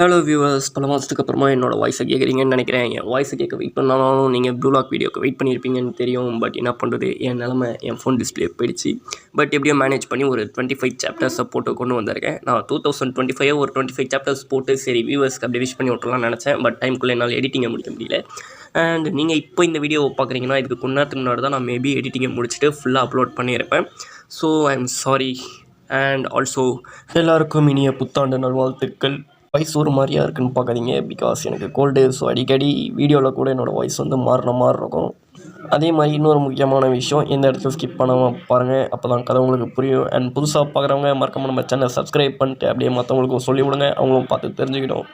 Hello viewers, பல மாதத்துக்கு அப்புறமா என்னோட வாய்ஸை கேட்குறீங்கன்னு நினைக்கிறேன். என் வாய்ஸை கேட்க வெயிட் பண்ணாலும் நீங்கள் ப்ளூ லாக் வீடியோக்கு வெயிட் பண்ணியிருப்பீங்கன்னு தெரியும். பட் என்ன பண்ணுறது, என் நிலமை என் ஃபோன் டிஸ்பிளே போயிடுச்சு. பட் எப்படியோ மேனேஜ் பண்ணி ஒரு 25 சாப்டர்ஸை போட்டு கொண்டு வந்திருக்கேன். நான் 2025 ஒரு 25 சாப்டர்ஸ் போட்டு சரி வியூவர்ஸ்க்கு அப்படியே விஷ் பண்ணி விட்டுலாம்னு நினச்சேன். பட் டைமுக்குள்ளே என்னால் எடிட்டிங்கை முடிக்க முடியல. அண்ட் நீங்கள் இப்போ இந்த வீடியோவை பார்க்குறீங்கன்னா இதுக்கு கொஞ்ச முன்னாடி தான் நான் மேபி எடிட்டிங்கை முடிச்சுட்டு ஃபுல்லாக அப்லோட் பண்ணியிருப்பேன். So I am sorry. And also எல்லாருக்கும் இனிய புத்தாண்டு நல்வாழ்த்துக்கள். வாய்ஸ் ஒரு மாதிரியாக இருக்குன்னு பார்க்காதீங்க, பிகாஸ் எனக்கு கோல்டு. ஸோ அடிக்கடி வீடியோவில் கூட என்னோடய வாய்ஸ் வந்து மாறின மாதிரி இருக்கும். அதே மாதிரி இன்னொரு முக்கியமான விஷயம், எந்த இடத்துல ஸ்கிப் பண்ணாமல் பாருங்கள், அப்போ தான் கதை உங்களுக்கு புரியும். அண்ட் புதுசாக பார்க்குறவங்க மறக்காமல் நம்ம சேனலை சப்ஸ்கிரைப் பண்ணிட்டு அப்படியே மற்றவங்களுக்கும் சொல்லிவிடுங்க, அவங்களும் பார்த்து தெரிஞ்சுக்கிடும்.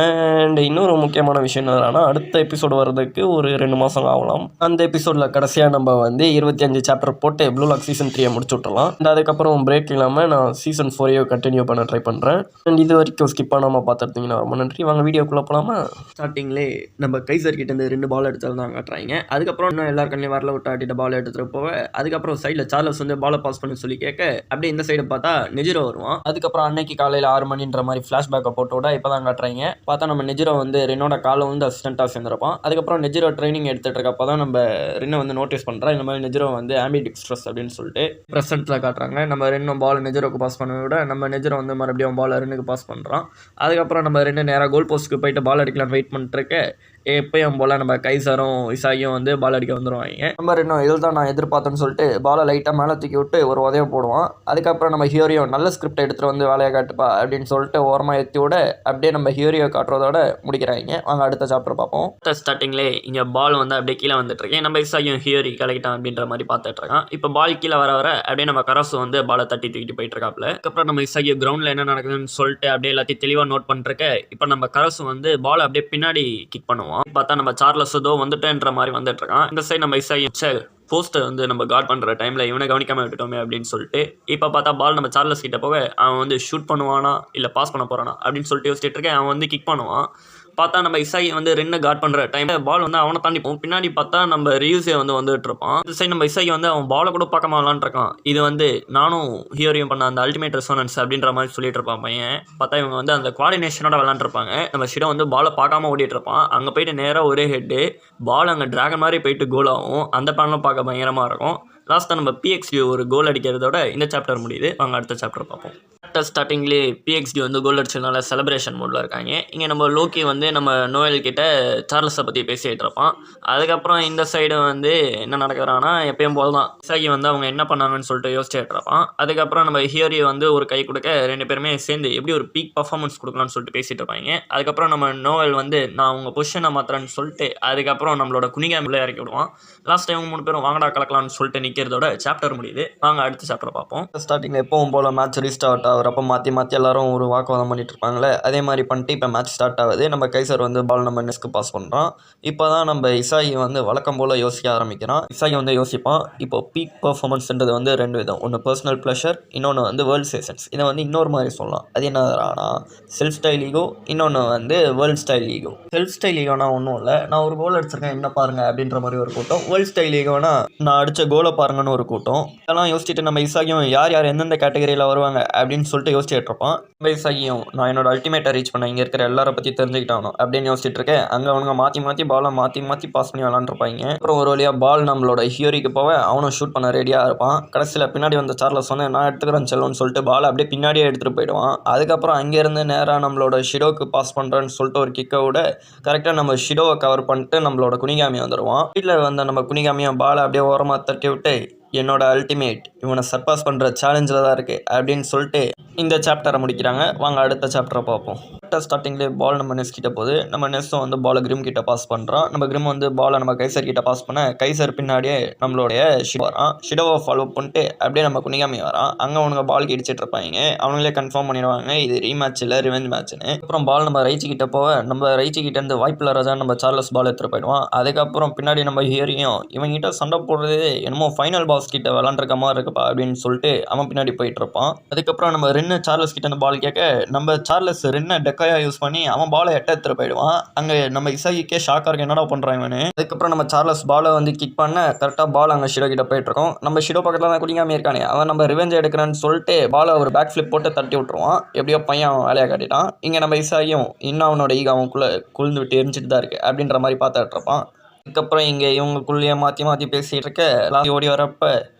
அண்ட் இன்னொரு முக்கியமான விஷயம் என்னன்னா, அடுத்த எபிசோடு வர்றதுக்கு ஒரு 2 மாதம் ஆகலாம். அந்த எபிசோடில் கடைசியாக நம்ம வந்து 25 சாப்டர் போட்டு ப்ளூ லாக் சீசன் 3 முடிச்சு விட்டுலாம். அண்ட் அதுக்கப்புறம் பிரேக் இல்லாமல் நான் சீசன் 4 கண்டினியூ பண்ண ட்ரை பண்ணுறேன். அண்ட் இது வரைக்கும் ஸ்கிப் பண்ணாமல் பார்த்துருந்தீங்கன்னா ரொம்ப நன்றி. வாங்க வீடியோக்குள்ளே போகலாமா? ஸ்டார்டிங்லே நம்ம கைசர் கிட்ட இருந்து 2 பால் எடுத்தாலும் தான் காட்டுறாங்க. அதுக்கப்புறம் இன்னும் எல்லா கண்ணிலையும் வரல விட்டு ஆட்டிட்டு பால் எடுத்துகிட்டு போக, அதுக்கப்புறம் சைடில் சார்லஸ் வந்து பாலை பாஸ் பண்ணி சொல்லி கேட்க, அப்படியே இந்த சைடு பார்த்தா நெஜிரோ வருவான். அதுக்கப்புறம் அன்னைக்கு காலையில் 6 மணின்ற மாதிரி ஃப்ளாஷ்பேக்கை போட்டு விட இப்போ தான் காட்டுறாங்க. பார்த்தா நம்ம நெஜிரோ வந்து ரென்னோட காலை வந்து அசிஸ்டண்ட்டாக சேர்ந்துருப்பான். அதுக்கப்புறம் நெஜிரோ ட்ரைனிங் எடுத்துகிட்டு இருக்கப்போ தான் நம்ம ரென்னை வந்து நோட்டீஸ் பண்ணுறோம். இந்த மாதிரி நெஜிரோ வந்து ஆம்பிடிக்ஸ்ட்ரஸ் அப்படின்னு சொல்லிட்டு ப்ரெசென்ட்டில் காட்டுறாங்க. நம்ம ரென்னும் பால் நெஜிரோக்கு பாஸ் பண்ண விட நம்ம நெஜிரோ வந்து மறுபடியும் பால் ரென்னுக்கு பாஸ் பண்ணுறான். அதுக்கப்புறம் நம்ம ரெண்டு நேராக கோல் போஸ்ட்டுக்கு போயிட்டு பால் அடிக்கலாம்னு வெயிட் பண்ணிட்டுருக்க, எப்பயும் போல் நம்ம கைசரும் இசாகியும் வந்து பால் அடிக்க வந்துடுவாங்க. நம்ம ரெண்டும் இதில் தான் நான் எதிர்பார்த்தேன்னு சொல்லிட்டு பாலை லைட்டாக மேலே தூக்கி விட்டு ஒரு உதவி போடுவான். அதுக்கப்புறம் நம்ம ஹியோரியோ நல்ல ஸ்கிரிப்ட் எடுத்துகிட்டு வந்து வேலையை காட்டுப்பா அப்படின்னு சொல்லிட்டு ஓரமாக ஏற்றி விட, அப்படியே நம்ம ஹியோரியோ காட்டுறதோட முடிக்கிறாங்க. வாங்க அடுத்த சாப்டர் பார்ப்போம். ஸ்டார்டிங்லேயே இங்கே பால் வந்து அப்படியே கீழே வந்துட்டுருக்கேன். நம்ம இசாகியும் ஹியோரி கலக்கிட்டான் அப்படின்ற மாதிரி பார்த்துட்ருக்கான். இப்போ பால் கீழே வர அப்படியே நம்ம கராசு வந்து பாலை தட்டி தூக்கிட்டு போயிட்டு இருக்காப்புல. அதுக்கப்புறம் நம்ம இசாகியோ கிரவுண்டில் என்ன நடக்குதுன்னு சொல்லிட்டு அப்படியே எல்லாத்தையும் தெளிவாக நோட் பண்ணிருக்க, இப்போ நம்ம கராசு வந்து பால் அப்படியே பின்னாடி கிக் பண்ணுவோம். பார்த்தா நம்ம சார்லஸ் ஏதோ வந்துட்டேன்ற மாதிரி வந்துட்டு இருக்கான். இந்த சைடு நம்ம இசாகியும் போஸ்ட்டை வந்து நம்ம கார்ட் பண்ணுற டைமில் இவனை கவனிக்காமல் விட்டுட்டோமே அப்படின்னு சொல்லிட்டு, இப்போ பார்த்தா பால் நம்ம சார்லஸ் கிட்ட போக அவன் வந்து ஷூட் பண்ணுவானா இல்லை பாஸ் பண்ண போகிறானா அப்படின்னு சொல்லிட்டு யோசிச்சுட்டு இருக்கேன். அவன் வந்து கிக் பண்ணுவான். பார்த்தா நம்ம இசாகி வந்து ரெண்டு கார்ட் பண்ணுற டைம் பால் வந்து அவனை தாண்டி போகும். பின்னாடி பார்த்தா நம்ம ரியூஸே வந்து வந்துட்டு இருப்பான். இந்த சைடு நம்ம இசாகி வந்து அவன் பாலை கூட பார்க்காம விளாண்டுருக்கான். இது வந்து நானும் ஹியோரியும் பண்ண அந்த அல்டிமேட் ரெசோனன்ஸ் அப்படின்ற மாதிரி சொல்லிட்டு இருப்பான் பையன். பார்த்தா இவங்க வந்து அந்த கோஆர்டினேஷனோட விளாண்டுருப்பாங்க. நம்ம ஷிடோ வந்து பாலை பார்க்காம ஓடிட்டு இருப்பான். அங்கே போயிட்டு நேராக ஒரே ஹெட்டு பால் அங்கே டிராகன் மாதிரி போயிட்டு கோல் ஆகும். அந்த பேனலும் பார்க்க பயங்கரமாக இருக்கும். லாஸ்ட்டாக நம்ம பிஎக்ஸ்டி ஒரு கோல் அடிக்கிறதோட இந்த சாப்டர் முடியுது. வாங்க அடுத்த சாப்டர் பார்ப்போம். ஸ்டார்டிங்லேயே பிஎக்ஸ்டி வந்து கோல் அடிச்சதுனால செலிப்ரேஷன் மோடில் இருக்காங்க. இங்கே நம்ம லோக்கி வந்து நம்ம நோயல் கிட்ட சார்லஸை பற்றி பேசிகிட்டு இருப்பான். அதுக்கப்புறம் இந்த சைடு வந்து என்ன நடக்கிறான்னா, எப்பயும் போல் தான் இசாகி வந்து அவங்க என்ன பண்ணாங்கன்னு சொல்லிட்டு யோசிச்சுட்டு இருப்பான். அதுக்கப்புறம் நம்ம ஹியோரி வந்து ஒரு கை கொடுக்க, ரெண்டு பேருமே சேர்ந்து எப்படி ஒரு பீக் பர்ஃபார்மன்ஸ் கொடுக்கலாம்னு சொல்லிட்டு பேசிகிட்டு இருப்பாங்க. அதுக்கப்புறம் நம்ம நோயல் வந்து நான் உங்கள் பொசிஷனை மாத்திரன்னு சொல்லிட்டு அதுக்கப்புறம் நம்மளோட குனிகாமில் இறக்கி விடுவான். லாஸ்ட் டைம் 3 பேரும் வாங்கடா கலக்கலாம்னு சொல்லிட்டு நிற்கிறதோட சாப்டர் முடியுது. வாங்க அடுத்த சாப்டர் பார்ப்போம். ஸ்டார்டிங்கில் எப்பவும் போல் மேட்ச் ரீஸ்டார்ட் ஆகிறப்ப மாற்றி எல்லாரும் ஒரு வாக்குவாதம் பண்ணிட்டு இருப்பாங்களே, அதே மாதிரி பண்ணிட்டு இப்போ மேட்ச் ஸ்டார்ட் ஆகுது. நம்ம கைசர் வந்து பால் நம்ம நெஸ்க்கு பாஸ் பண்ணுறான். இப்போ தான் நம்ம இசாகி வந்து வழக்கம் போல் யோசிக்க ஆரம்பிக்கிறான். இசாகி வந்து யோசிப்பான், இப்போ பீக் பர்ஃபார்மன்ஸ்ன்றது வந்து 2 விதம். ஒன்று பர்சனல் ப்ளஷர், இன்னொன்று வந்து வேர்ல்ட் செஷன்ஸ். இதை வந்து இன்னொரு மாதிரி சொல்லலாம். அது என்னன்னா செல்ஃப் ஸ்டைல் ஈகோ, இன்னொன்று வந்து world style ego. Self style ஈகோனா ஒன்றும் இல்லை, நான் ஒரு கோல் அடிச்சிருக்கேன் என்ன பாருங்க அப்படின்ற மாதிரி ஒரு கூட்டம். வேர்ல்ட் ஸ்டைல் ஈகோனா நான் அடித்த கோலை பாருங்கன்னு ஒரு கூட்டம். இதெல்லாம் யோசிச்சுட்டு நம்ம இசாகியும் யார் எந்தெந்த கேட்டகரியில் வருவாங்க அப்படின்னு சொல்லிட்டு யோசிச்சுட்டு இருப்பான். இசாகியும் நான் என்னோட அல்டிமேட்டை ரீச் பண்ண இங்கே இருக்கிற எல்லாரை பற்றி தெரிஞ்சுக்கிட்டானோ அப்படின்னு யோசிச்சுட்டு இருக்கேன். அங்கே அவனுங்க மாற்றி பாலை மாற்றி பாஸ் பண்ணி விளாண்டுருப்பாங்க. அப்புறம் ஒரு வழியாக பால் நம்மளோட ஹியோரிக்கு போக அவனும் ஷூட் பண்ண ரெடியாக இருப்பான். கடைசியில் பின்னாடி வந்த சார்லஸ் வந்து நான் எடுத்துக்கிறேன் செல்லுன்னு சொல்லிட்டு பால் அப்படியே பின்னாடியே எடுத்துகிட்டு போயிடுவான். அதுக்கப்புறம் அங்கேருந்து நேராக நம்மளோட ஷிடோக்கு பாஸ் பண்ணுறேன்னு சொல்லிட்டு ஒரு கிக்கை விட கரெக்டாக நம்ம ஷிடோவை கவர் பண்ணிட்டு நம்மளோட குனிகாமி வந்துடுவான். வீட்டில் வந்த நம்ம குனிகாமியை பாலை அப்படியே ஓரமாக தட்டி விட்டு என்னோட அல்டிமேட் இவனை சர்பாஸ் பண்ணுற சேலஞ்சில் தான் இருக்குது அப்படின்னு சொல்லிட்டு இந்த சாப்டரை முடிக்கிறாங்க. வாங்க அடுத்த சாப்டரை பார்ப்போம். ஸ்டார்டிங்லேயே பால் நம்ம நெஸ் கிட்ட போகுது. நம்ம நெஸ்ஸும் வந்து பாலை கிரிம் கிட்ட பாஸ் பண்ணுறான். நம்ம கிரிம் வந்து பாலை நம்ம கைசர் கிட்ட பாஸ் பண்ண கைசர் பின்னாடியே நம்மளுடைய ஷிடோ வரான். ஷிடோவை ஃபாலோ பண்ணிட்டு அப்படியே நம்ம குனிகாமி வரான். அங்கே அவனுங்க பால் இடிச்சிட்டு இருப்பாங்க. அவங்களே கன்ஃபார்ம் பண்ணிடுவாங்க இது ரீமேட்ச் இல்லை ரிவெஞ்ச் மேட்ச்னு. அப்புறம் பால் நம்ம ரைச்சி கிட்ட போக நம்ம ரைச்சி கிட்ட இருந்து வாய்ப்பில் ராஜா நம்ம சார்லஸ் பால் எடுத்துகிட்டு போயிடுவான். அதுக்கப்புறம் பின்னாடி நம்ம ஹியரியும் இவங்கிட்ட சண்டை போடுறது என்னமோ ஃபைனல் பாஸ் கிட்ட விளாண்டுருக்க மாதிரி இருக்குப்பா அப்படின்னு சொல்லிட்டு அவன் பின்னாடி போயிட்டு இருப்பான். அதுக்கப்புறம் நம்ம ரென்னு சார்லஸ் கிட்ட அந்த பால் கேட்க நம்ம சார்லஸ் ரென்னை டெக்காயா யூஸ் பண்ணி அவன் பாலை எடுத்துகிட்டு போயிடுவான். அங்கே நம்ம இசாகிக்கே ஷாக்காக இருக்கு, என்னடா பண்ணுறான் இவனு. அதுக்கப்புறம் நம்ம சார்லஸ் பாலை வந்து கிக் பண்ண கரெக்டாக பால் அங்கே ஷிடோ கிட்ட போயிட்டுருக்கோம். நம்ம ஷிடோ பக்கத்தில் தான் குடிக்காமல் இருக்கானே, அவன் நம்ம ரிவெஞ்ச் எடுக்கிறேன்னு சொல்லிட்டு பாலை ஒரு பேக் ஃப்ளிப் போட்டு தட்டி விட்டுருவான். எப்படியோ பையன் அவன் வேலையை காட்டிட்டான். இங்கே நம்ம இசாகியும் இன்னும் அவனோட ஈக அவனுக்குள்ளே குளிர்ந்து விட்டு எரிஞ்சிட்டு தான் இருக்குது அப்படின்ற மாதிரி பார்த்துட்டு இருப்பான். அதுக்கப்புறம் இங்கே இவங்களுக்குள்ளேயே மாற்றி பேசிகிட்டு இருக்க ஓடி வரப்போ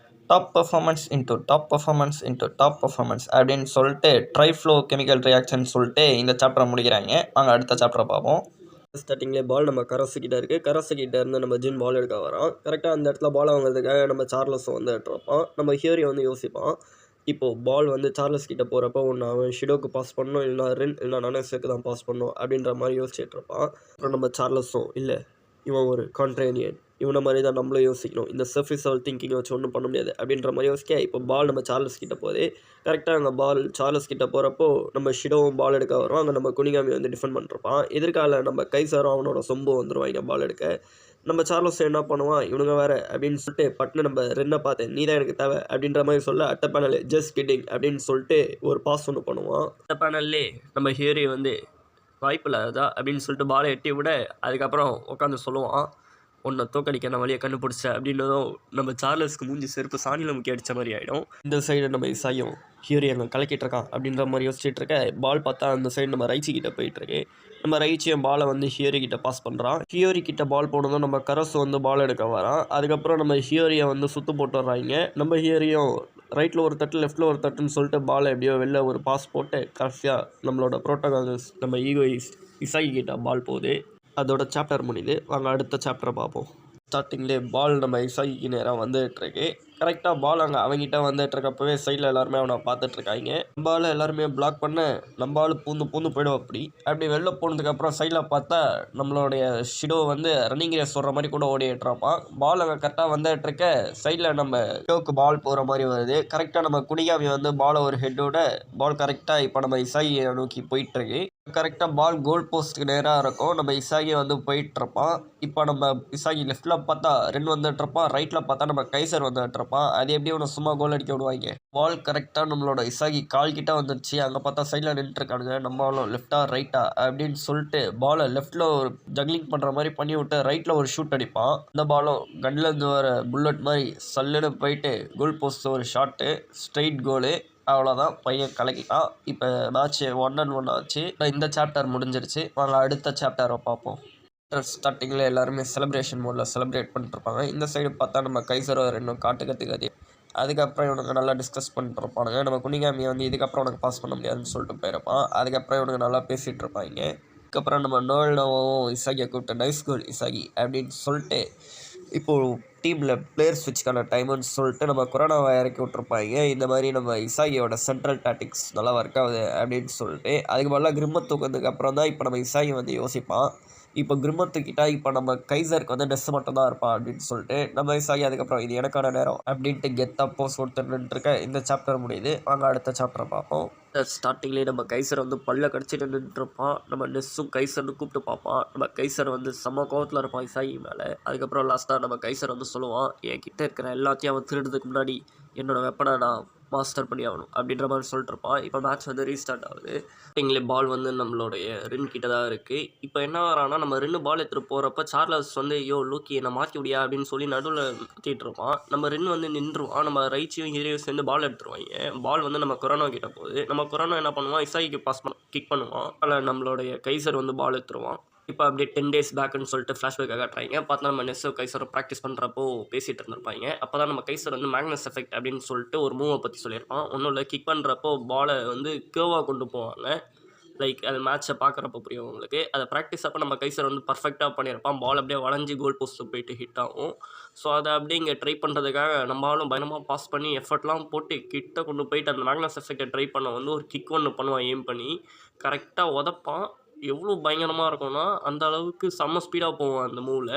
டாப் பர்ஃபார்மன்ஸ் அப்படின்னு சொல்லிட்டு ட்ரைஃப்ளோ கெமிக்கல் ரியாக்ஷன் சொல்லிட்டு இந்த சாப்டரை முடிக்கிறாங்க. வாங்க அடுத்த சாப்டரை பார்ப்போம். ஸ்டார்டிங்லேயே பால் நம்ம கரசுக்கிட்ட இருக்குது. கரசுக்கிட்ட இருந்து நம்ம ஜின் பால் எடுக்க வரோம். கரெக்டாக அந்த இடத்துல பால் வாங்குறதுக்காக நம்ம சார்லஸ் வந்து எடுத்துருப்பான். நம்ம ஹியோரி வந்து யோசிப்பான். இப்போது பால் வந்து சார்லஸ் கிட்ட போகிறப்ப ஒன்று அவன் ஷிடோக்கு பாஸ் பண்ணணும், இல்லைனா ரென் இல்லை நனேஸுக்கு தான் பாஸ் பண்ணணும் அப்படின்ற மாதிரி யோசிச்சுட்டு இருப்பான். அப்புறம் நம்ம சார்லஸும் இல்லை இவன் ஒரு கான்ட்ரேனியன், இவனை மாதிரி தான் நம்மளும் யோசிக்கணும், இந்த சர்ஃபேஸ் லெவல் திங்கிங்கை வச்சு ஒன்றும் பண்ண முடியாது அப்படின்ற மாதிரி யோசிக்க இப்போ பால் நம்ம சார்லஸ் கிட்ட போகுது. கரெக்டாக அங்கே பால் சார்லஸ் கிட்ட போகிறப்போ நம்ம ஷிடோவும் பால் எடுக்க வரும். அங்கே நம்ம குனிகாமி வந்து டிஃபெண்ட் பண்ணிருப்பான். எதிர்கால நம்ம கைசாரும் அவனோட சொம்பு வந்துடுவாங்க பால் எடுக்க. நம்ம சார்லஸ் என்ன பண்ணுவான், இவனுங்க வேறு அப்படின்னு சொல்லிட்டு பட்டுன்னு நம்ம ரென்னை பார்த்தேன், நீ தான் எனக்கு தேவை அப்படின்ற மாதிரி சொல்ல அட்ட பேனல் ஜஸ்ட் கிட்டிங் அப்படின்னு சொல்லிட்டு ஒரு பாஸ் ஒன்று பண்ணுவான். அட்ட பேனல்லே நம்ம ஹியோரி வந்து வாய்ப்பில்லை அதான் அப்படின்னு சொல்லிட்டு பாலை எட்டி விட அதுக்கப்புறம் உட்காந்து சொல்லுவான், உன்னை தோக்கடிக்க நான் வழியை கண்டுபிடிச்ச அப்படின்றதும் நம்ம சார்லஸ்க்கு மூஞ்சி செருப்பு சாணியில் முக்கிய அடித்த மாதிரி ஆகிடும். இந்த சைடு நம்ம இசாயும் ஹியோரி அங்கே கலக்கிட்டு இருக்கான் அப்படின்ற மாதிரி யோசிச்சுட்டு இருக்க பால் பார்த்தா அந்த சைடு நம்ம ரைச்சி கிட்ட போயிட்டுருக்கு. நம்ம ரைச்சியும் பாலை வந்து ஹியோரி கிட்ட பாஸ் பண்ணுறான். ஹியோரி கிட்ட பால் போனதும் நம்ம கரசு வந்து பால் எடுக்க வரான். அதுக்கப்புறம் நம்ம ஹியோரியை வந்து சுற்று போட்டு வர்றாங்க. நம்ம ஹியோரியும் ரைட்டில் ஒரு தட்டு லெஃப்ட்டில் ஒரு தட்டுன்னு சொல்லிட்டு பாலை எப்படியோ வெளில ஒரு பாஸ் போட்டு கடைசியாக நம்மளோட ப்ரோட்டோகாலிஸ்ட் நம்ம ஈகோயிஸ்ட் இசாகி கிட்ட பால் போகுது. அதோட சாப்டர் முடியுது. வாங்க அடுத்த சாப்டரை பார்ப்போம். ஸ்டார்டிங்லேயே பால் நம்ம இசாகிக்கு நேராக வந்துட்டுருக்கு. கரெக்டாக பால் அங்கே அவங்ககிட்ட வந்துட்டுருக்கப்பவே சைடில் எல்லாருமே அவனை பார்த்துட்ருக்காங்க. பால் எல்லாருமே பிளாக் பண்ண நம்ம ஆள் பூந்து போயிடும். அப்படி வெளில போனதுக்கப்புறம் சைடில் பார்த்தா நம்மளுடைய ஷிடோ வந்து ரன்னிங் ரேஸ் சொல்கிற மாதிரி கூட ஓடிட்டுருப்பான். பால் அங்கே கரெக்டாக வந்துட்டுருக்க சைடில் நம்ம ஷிடோக்கு பால் போகிற மாதிரி வருது. கரெக்டாக நம்ம குடிகாமி வந்து பாலை ஒரு ஹெட்டோட பால் கரெக்டாக இப்போ நம்ம இசாகியை நோக்கி போயிட்டுருக்கு. கரெக்டாக பால் கோல் போஸ்ட்டுக்கு நேராக இருக்கும். நம்ம இசாகி வந்து போயிட்டுருப்பான். இப்போ நம்ம இசாகி லெஃப்ட்டில் பார்த்தா ரென் வந்துட்டுருப்பான், ரைட்டில் பார்த்தா நம்ம கைசர் வந்துட்டுருப்பான். அது எப்படி ஒன்று சும்மா கோல் அடிக்க விடுவாங்க. பால் கரெக்டாக நம்மளோட இசாகி கால் கிட்ட வந்துடுச்சு. அங்கே பார்த்தா சைடில் நின்றுருக்கானுங்க. நம்மளும் லெஃப்டா ரைட்டா அப்படின்னு சொல்லிட்டு பாலை லெஃப்ட்டில் ஒரு ஜக்லிங் பண்ணுற மாதிரி பண்ணி விட்டு ரைட்டில் ஒரு ஷூட் அடிப்பான். அந்த பாலும் கன்லேருந்து வர புல்லட் மாதிரி சல்லுன்னு போயிட்டு கோல் போஸ்ட் ஒரு ஷாட்டு, ஸ்ட்ரெயிட் கோலு. அவ்வளோதான், பையன் கலக்கிட்டான். இப்போ மேட்ச் 1-1 ஆச்சு. இந்த சாப்டர் முடிஞ்சிருச்சு. வாங்க அடுத்த சாப்டரை பார்ப்போம். ஸ்டார்டிங்கில் எல்லாருமே செலிப்ரேஷன் மோடில் செலிப்ரேட் பண்ணிட்டுருப்பாங்க. இந்த சைடு பார்த்தா நம்ம கைசரோ இன்னும் காட்டுக்கத்துக்காது. அதுக்கப்புறம் இவனுக்கு நல்லா டிஸ்கஸ் பண்ணிட்டுருப்பானுங்க. நம்ம குனிகாமியை வந்து இதுக்கப்புறம் உனக்கு பாஸ் பண்ண முடியாதுன்னு சொல்லிட்டு போயிருப்பான். அதுக்கப்புறம் இவனுக்கு நல்லா பேசிகிட்டு இருப்பாங்க. அதுக்கப்புறம் நம்ம நோல்னோவும் இசாகியை கூப்பிட்டு நைஸ் கோல் இசாகி அப்படின்னு சொல்லிட்டு இப்போது டீமில் பிளேயர் ஸ்விட்ச்க்கான டைமுன்னு சொல்லிட்டு நம்ம கொரோனாவை இறக்கி விட்ருப்பாங்க. இந்த மாதிரி நம்ம இசாகியோட சென்ட்ரல் டாக்டிக்ஸ் நல்லா ஒர்க் ஆகுது அப்படின்னு சொல்லிட்டு அதுக்கு பதிலாக கிரிம்மத் தூக்கிறதுக்கு அப்புறம் தான் இப்போ நம்ம இசாகி வந்து யோசிப்பான். இப்போ கிரிம்மத்துக்கிட்ட இப்போ நம்ம கைசருக்கு வந்து டெஸ் மட்டும் தான் இருப்பான் அப்படின்னு சொல்லிட்டு நம்ம இசாகி அதுக்கப்புறம் இது எனக்கான நேரம் அப்படின்ட்டு கெத்தாக போஸ் கொடுத்துருக்க இந்த சாப்டர் முடியுது. வாங்க அடுத்த சாப்டரை பார்ப்போம். ஸ்டார்டிங்லேயே நம்ம கைசரை வந்து பல்ல கடிச்சிட்டு நின்றுருப்பான். நம்ம நெஸ்ஸும் கைசர்னு கூப்பிட்டு பார்ப்பான். நம்ம கைசர் வந்து செம்ம கோவத்தில் இருப்பான் இசாகி மேலே. அதுக்கப்புறம் லாஸ்ட்டாக நம்ம கைசர் வந்து சொல்லுவான், என் கிட்டே இருக்கிற எல்லாத்தையும் அவன் திருடுறதுக்கு முன்னாடி என்னோடய வெப்பனை நான் மாஸ்டர் பண்ணி ஆகணும் அப்படின்ற மாதிரி சொல்லிட்டு இருப்பான். இப்போ மேட்ச் வந்து ரீஸ்டார்ட் ஆகுது. ஸ்டார்டிங்லேயே பால் வந்து நம்மளுடைய ரென் கிட்ட தான் இருக்குது. இப்போ என்ன வரான்னா நம்ம ரெண்டு பால் எடுத்துகிட்டு போகிறப்ப சார்லஸ் வந்து யோ லூக்கி என்னை மாற்றி விடியா அப்படின்னு சொல்லி நடுவில் கத்திட்டு இருப்பான். நம்ம ரென் வந்து நின்றுவான். நம்ம ரைச்சியும் ஹீரோயும் சேர்ந்து பால் எடுத்துருவாங்க. பால் வந்து நம்ம கொரோனா கிட்ட போகுது. நம்ம கொரோனா என்ன பண்ணுவான், இசாகிக்கு பாஸ் கிக் பண்ணுவான். அதில் நம்மளுடைய கைசர் வந்து பால் எடுத்துருவான். இப்போ அப்படியே 10 days பேக்குன்னு சொல்லிட்டு ஃப்ளாஷ்பேக்காக காட்டுறாங்க. பார்த்தா நம்ம நெஸ்ஸோ கைசரை ப்ராக்டிஸ் பண்ணுறப்போ பேசிகிட்டு இருந்திருப்பாங்க. அப்போ தான் நம்ம கைசர் வந்து மேக்னஸ் எஃபெக்ட் அப்படின்னு சொல்லிட்டு ஒரு மூவை பற்றி சொல்லியிருப்பான். ஒன்றும் இல்லை, கிக் பண்ணுறப்போ பாலை வந்து கேர்வாக கொண்டு போவாங்க. லைக் அது மேட்ச்சை பார்க்குறப்ப புரியும் உங்களுக்கு. அதை ப்ராக்டிஸ் அப்போ நம்ம கைசர் வந்து பர்ஃபெக்டாக பண்ணியிருப்பான். பால் அப்படியே வளைஞ்சி கோல் போஸ்ட்டு போயிட்டு ஹிட் ஆகும். ஸோ அதை அப்படியே இங்கே ட்ரை பண்ணுறதுக்காக நம்மளும் பயணமாக பாஸ் பண்ணி எஃபர்ட்லாம் போட்டு கிட்ட கொண்டு போயிட்டு அந்த மேக்னஸ் எஃபெக்டை ட்ரை பண்ண வந்து ஒரு கிக் ஒன்று பண்ணுவான். எய்ம் பண்ணி கரெக்டாக உதப்பான். எவ்வளோ பயங்கரமாக இருக்கும்னா அந்த அளவுக்கு செம்ம ஸ்பீடாக போவோம் அந்த மூவில்.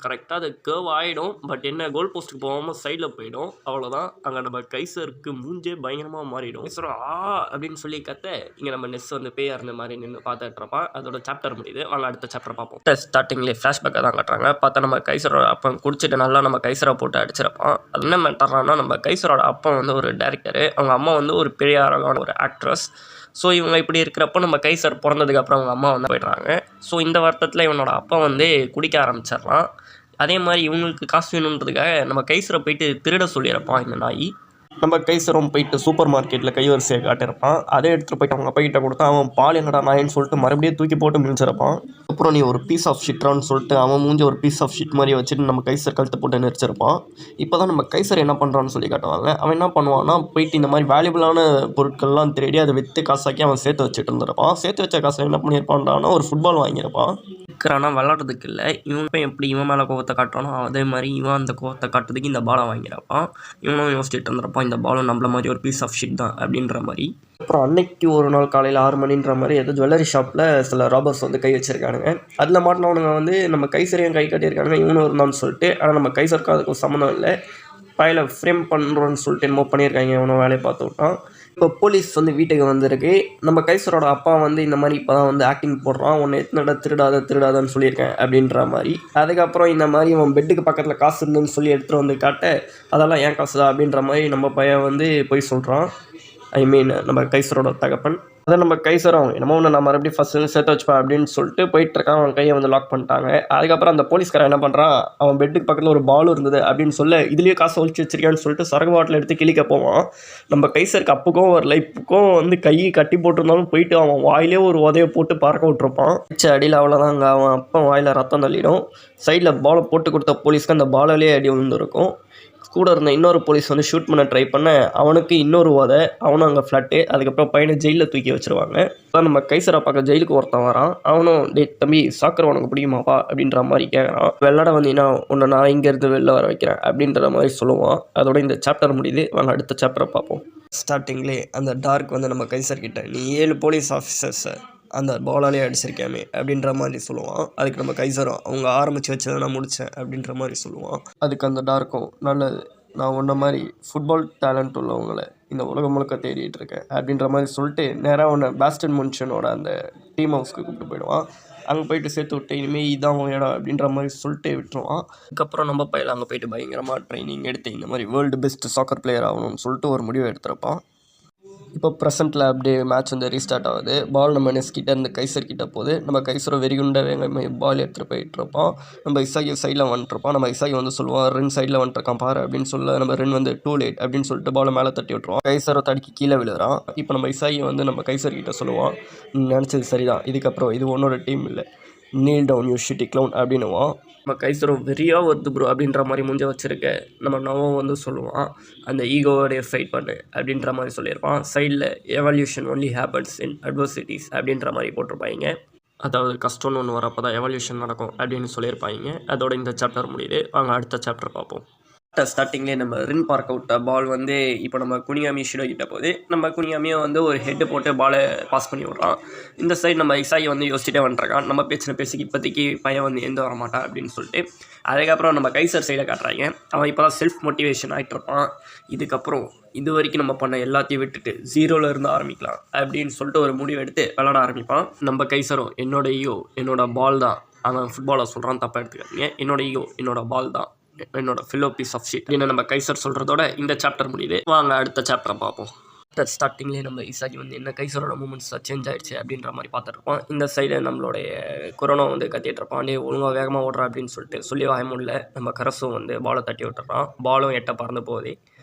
கரெக்டாக அது கர்வ் ஆகிடும். பட் என்ன கோல் போஸ்ட்டுக்கு போகாமல் சைடில் போயிடும். அவ்வளோதான், அங்கே நம்ம கைசருக்கு மூஞ்சே பயங்கரமாக மாறிடும். கைசரும் அப்படின்னு சொல்லி இங்கே நம்ம நெஸ் வந்து பேயா இருந்த மாதிரி நின்று பார்த்துட்டு இருப்பான். அதோட சாப்டர் முடியுது. வாங்க அடுத்த சாப்டர் பார்ப்போம். ஸ்டார்டிங்லேயே ஃப்ளாஷ்பேக்காக தான் காட்டுறாங்க. பார்த்தா நம்ம கைசரோட அப்பன் குடிச்சிட்டு நல்லா நம்ம கைசரை போட்டு அடிச்சிருப்பான். அது என்ன மேட்டர்னா நம்ம கைசரோட அப்பன் வந்து ஒரு டேரக்டரு, அவங்க அம்மா வந்து ஒரு பெரிய அழகான ஒரு ஆக்ட்ரஸ். ஸோ இவங்க இப்படி இருக்கிறப்போ நம்ம கைசர் பிறந்ததுக்கப்புறம் அவங்க அம்மா வந்து போய்ட்றாங்க. ஸோ இந்த வருத்தத்தில் இவனோட அப்பா வந்து குடிக்க ஆரம்பிச்சிடறான். அதே மாதிரி இவங்களுக்கு காசு வேணுன்றதுக்காக நம்ம கைசரை போயிட்டு திருட சொல்லியிருப்பான் இந்த நாய். நம்ம கைசரும் போயிட்டு சூப்பர் மார்க்கெட்டில் கைவரிசையை காட்டியிருப்பான். அதே எடுத்துகிட்டு போயிட்டு அவங்க அப்பா கிட்ட கொடுத்தா அவன் பால் என்னடா நாயின்னு சொல்லிட்டு மறுபடியும் தூக்கி போட்டு மிதிச்சிருப்பான். அப்புறம் நீ ஒரு பீஸ் ஆஃப் ஷிட்ரான்னு சொல்லிட்டு அவன் மூஞ்சி ஒரு பீஸ் ஆஃப் ஷிட் மாதிரி வச்சுட்டு நம்ம கைசர் கழுத்து போட்டு நெரிச்சிருப்பான். இப்போ தான் நம்ம கைசர் என்ன பண்ணுறான்னு சொல்லி காட்டுவாங்க. அவன் என்ன பண்ணுவான்னா போயிட்டு இந்த மாதிரி வேல்யூபிளான பொருட்கள்லாம் தேடி அதை விற்று காசாக்கி அவன் சேர்த்து வச்சுட்டு இருந்திருப்பான். சேர்த்து வச்ச காசை என்ன பண்ணியிருப்பான்டானா ஒரு ஃபுட்பால் வாங்கியிருப்பான். இருக்கிறானா விளாட்றதுக்கு இல்லை, இவன் எப்படி இவன் மேலே கோவத்தை காட்டுறானோ அதே மாதிரி இவன் அந்த கோவத்தை காட்டுறதுக்கு இந்த பாலை வாங்கியிருப்பான். இவனும் யோசிச்சுட்டு இருந்திருப்பான் இந்த பாலும் நம்மள மாதிரி ஒரு பீஸ் ஆஃப் ஷிட் தான் அப்படின்ற மாதிரி. அப்புறம் அன்னைக்கு ஒரு நாள் காலையில் 6 மணின்ற மாதிரி ஏதோ ஜுவல்லரி ஷாப்பில் சில ராபர்ஸ் வந்து கை வச்சிருக்கானுங்க. அதில் மாட்டினவனுங்க வந்து நம்ம கைசரையும் கை கட்டியிருக்கானுங்க, இவனும் இருந்தான்னு சொல்லிட்டு. ஆனால் நம்ம கைசருக்கு அதுக்கும் சம்மந்தம் இல்லை. பையில ஃப்ரேம் பண்ணுறோன்னு சொல்லிட்டு என்னமோ பண்ணியிருக்காங்க, இவனும் வேலையை பார்த்து விட்டான். இப்போ போலீஸ் வந்து வீட்டுக்கு வந்திருக்கு. நம்ம கைசரோட அப்பா வந்து இந்த மாதிரி இப்போ தான் வந்து ஆக்டிங் போடுறான், உன்னை எத்தனை திருடாதான்னு சொல்லியிருக்கேன் அப்படின்ற மாதிரி. அதுக்கப்புறம் இந்த மாதிரி அவன் பெட்டுக்கு பக்கத்தில் காசு இருந்துன்னு சொல்லி எடுத்துகிட்டு வந்து காட்ட அதெல்லாம் ஏன் காசு தான் அப்படின்ற மாதிரி நம்ம பையன் வந்து போய் சொல்கிறான். ஐ மீன் நம்ம கைசரோட தகப்பன். அதை நம்ம கைசரும் என்னமோ ஒன்று நான் மறுபடியும் ஃபஸ்ட்டு சேர்த்து வச்சுப்பேன் அப்படின்னு சொல்லிட்டு போயிட்டுருக்கான். அவன் கையை வந்து லாக் பண்ணிட்டாங்க. அதுக்கப்புறம் அந்த போலீஸ்காரன் என்ன பண்ணுறான், அவன் பெட்டுக்கு பக்கத்தில் ஒரு பால் இருந்தது அப்படின்னு சொல்ல இதுலேயே காசு ஒழிச்சு வச்சிருக்கான்னு சொல்லிட்டு சரக்கு பாட்டில் எடுத்து கிளிக்க போவான். நம்ம கைசருக்கு அப்புக்கும் ஒரு லைப்புக்கும் வந்து கையை கட்டி போட்டிருந்தாலும் போயிட்டு அவன் வாயிலே ஒரு உதையை போட்டு பறக்க விட்டுருப்பான். அடியில் அவ்வளோதான், அங்கே அவன் அப்போ வாயில் ரத்தம் தள்ளிடும். சைடில் பாலை போட்டு கொடுத்த போலீஸ்க்கு அந்த பாலாலே அடி விழுந்துருக்கும். கூட இருந்த இன்னொரு போலீஸ் வந்து ஷூட் பண்ண ட்ரை பண்ண அவனுக்கு இன்னொரு உதை, அவனும் அங்கே ஃப்ளட்டு. அதுக்கப்புறம் பையனை ஜெயிலில் தூக்கி வச்சுருவாங்க. அதான் நம்ம கைசரை பார்க்க ஜெயிலுக்கு ஒருத்தன் வரான். அவனும் டே தம்பி சாக்கர் உனக்கு பிடிக்குமாப்பா அப்படின்ற மாதிரி கேட்குறான். வெள்ளாட வந்தீங்கன்னா உன்னை நான் இங்கேருந்து வெளில வர வைக்கிறேன் அப்படின்ற மாதிரி சொல்லுவான். அதோட இந்த சாப்டர் முடியுது. வாங்க அடுத்த சாப்டரை பார்ப்போம். ஸ்டார்டிங்லேயே அந்த டார்க் வந்து நம்ம கைசர்கிட்ட நீ 7 போலீஸ் ஆஃபீஸர்ஸை அந்த பாலாலே அடிச்சிருக்கேமே அப்படின்ற மாதிரி சொல்லுவான். அதுக்கு நம்ம கைசரும் அவங்க ஆரம்பித்து வச்சதை நான் முடித்தேன் அப்படின்ற மாதிரி சொல்லுவான். அதுக்கு அந்த டார்க்கும் நல்லது, நான் உன்ன மாதிரி ஃபுட்பால் டேலண்ட் உள்ளவங்களை இந்த உலகம் முழுக்க தேடிட்டு இருக்கேன் அப்படின்ற மாதிரி சொல்லிட்டு நேராக உன்னை பாஸ்டன் முன்ஷனோட அந்த டீம் ஹவுஸ்க்கு கூப்பிட்டு போயிடுவான். அங்கே போயிட்டு சேர்த்து விட்டு இனிமேல் இதான் இடம் அப்படின்ற மாதிரி சொல்லிட்டு விட்டுருவான். அதுக்கப்புறம் நம்ம பையில அங்கே போயிட்டு பயங்கரமாக ட்ரைனிங் எடுத்து இந்த மாதிரி வேர்ல்டு பெஸ்ட் சாக்கர் பிளேயர் ஆகணும்னு சொல்லிட்டு ஒரு முடிவை எடுத்துருப்பான். இப்போ ப்ரெசென்ட்டில் அப்படியே மேட்ச் வந்து ரீஸ்டார்ட் ஆகுது. பால் நம்ம நெஸ்கிட்ட இருந்து கைசர் கிட்ட போகுது. நம்ம கைசரை வெறிகுண்டாக பால் எடுத்துகிட்டு போயிட்டுருப்போம். நம்ம இசாகி சைடில் வந்துட்டுருப்போம். நம்ம இசாகி வந்து சொல்லுவோம் ரென் சைடில் வந்துட்டுருக்கான் பாரு அப்படின்னு சொல்ல நம்ம ரென் வந்து டூ லேட் அப்படின்னு சொல்லிட்டு பாலை மேலே தட்டி விட்டுருவோம். கைசரை தடுக்கி கீழே விழுறான். இப்போ நம்ம இசாகி வந்து நம்ம கைசர் கிட்ட சொல்லுவோம் நினச்சது சரிதான், இதுக்கப்புறம் இது ஒன்னோட டீம் இல்லை, kneel down you shitty clown அப்படின்னுவோம். நம்ம கைசரும் வெறியாக வருது ப்ரோ அப்படின்ற மாதிரி முஞ்ச வச்சுருக்க நம்ம நவம் வந்து சொல்லுவான் அந்த ஈகோவோடைய ஃபைட் பண்ணு அப்படின்ற மாதிரி சொல்லியிருப்பான். சைடில் evolution only happens in adversities அப்படின்ற மாதிரி போட்டிருப்பாங்க. அதாவது கஷ்டம்னு ஒன்று வரப்போ தான் எவல்யூஷன் நடக்கும் அப்படின்னு சொல்லியிருப்பாங்க. அதோட இந்த சாப்டர் முடியுது. வாங்க அடுத்த சாப்டர் பார்ப்போம். ஸ்டார்டிங்லேயே நம்ம ரின் பார்க் அவுட்ட பால் வந்து இப்போ நம்ம குனியாமி ஷிடோ கிட்ட போகுது. நம்ம குனியாமியும் வந்து ஒரு ஹெட்டு போட்டு பாலை பாஸ் பண்ணி விட்றான். இந்த சைடு நம்ம இசாகி வந்து யோசிச்சுட்டே வந்துருக்கான், நம்ம பேசிக்கு இப்போதைக்கு பையன் வந்து எந்த வர மாட்டான் அப்படின்னு சொல்லிட்டு. அதுக்கப்புறம் நம்ம கைசர் சைடை காட்டுறாங்க. அவன் இப்போ தான் செல்ஃப் மோட்டிவேஷன் ஆகிட்டு இருப்பான். இதுக்கப்புறம் இது வரைக்கும் நம்ம பண்ண எல்லாத்தையும் விட்டுட்டு 0ல இருந்து ஆரம்பிக்கலாம் அப்படின்னு சொல்லிட்டு ஒரு முடிவு எடுத்து விளாட ஆரம்பிப்பான். நம்ம கைசரும் என்னோட ஈகோ என்னோட பால் தான், அவன் ஃபுட்பாலை சொல்கிறான் தப்பாக எடுத்துக்காதீங்க, என்னோட ஈகோ என்னோட பால் தான், என்னோட ஃபில்லோ பீஸ் ஆஃப் ஷீட் என்ன நம்ம கைசர் சொல்கிறதோட இந்த சாப்டர் முடியுது. வாங்க அடுத்த சாப்டரை பார்ப்போம். ஸ்டார்டிங்லேயே நம்ம இசாகி வந்து என்ன கைசரோட மூமெண்ட்ஸ் சேஞ்ச் ஆகிடுச்சு அப்படின்ற மாதிரி பார்த்துட்ருப்போம். இந்த சைடு நம்மளுடைய கொரோனா வந்து கத்திட்டு இருப்பான், டே ஒழுங்காக வேகமாக ஓடுறா அப்படின்னு சொல்லிட்டு சொல்லி வாய முடியல. நம்ம கரசும் வந்து பாலை தட்டி விட்டுறான். பாலும் எட்ட பறந்து போகுது.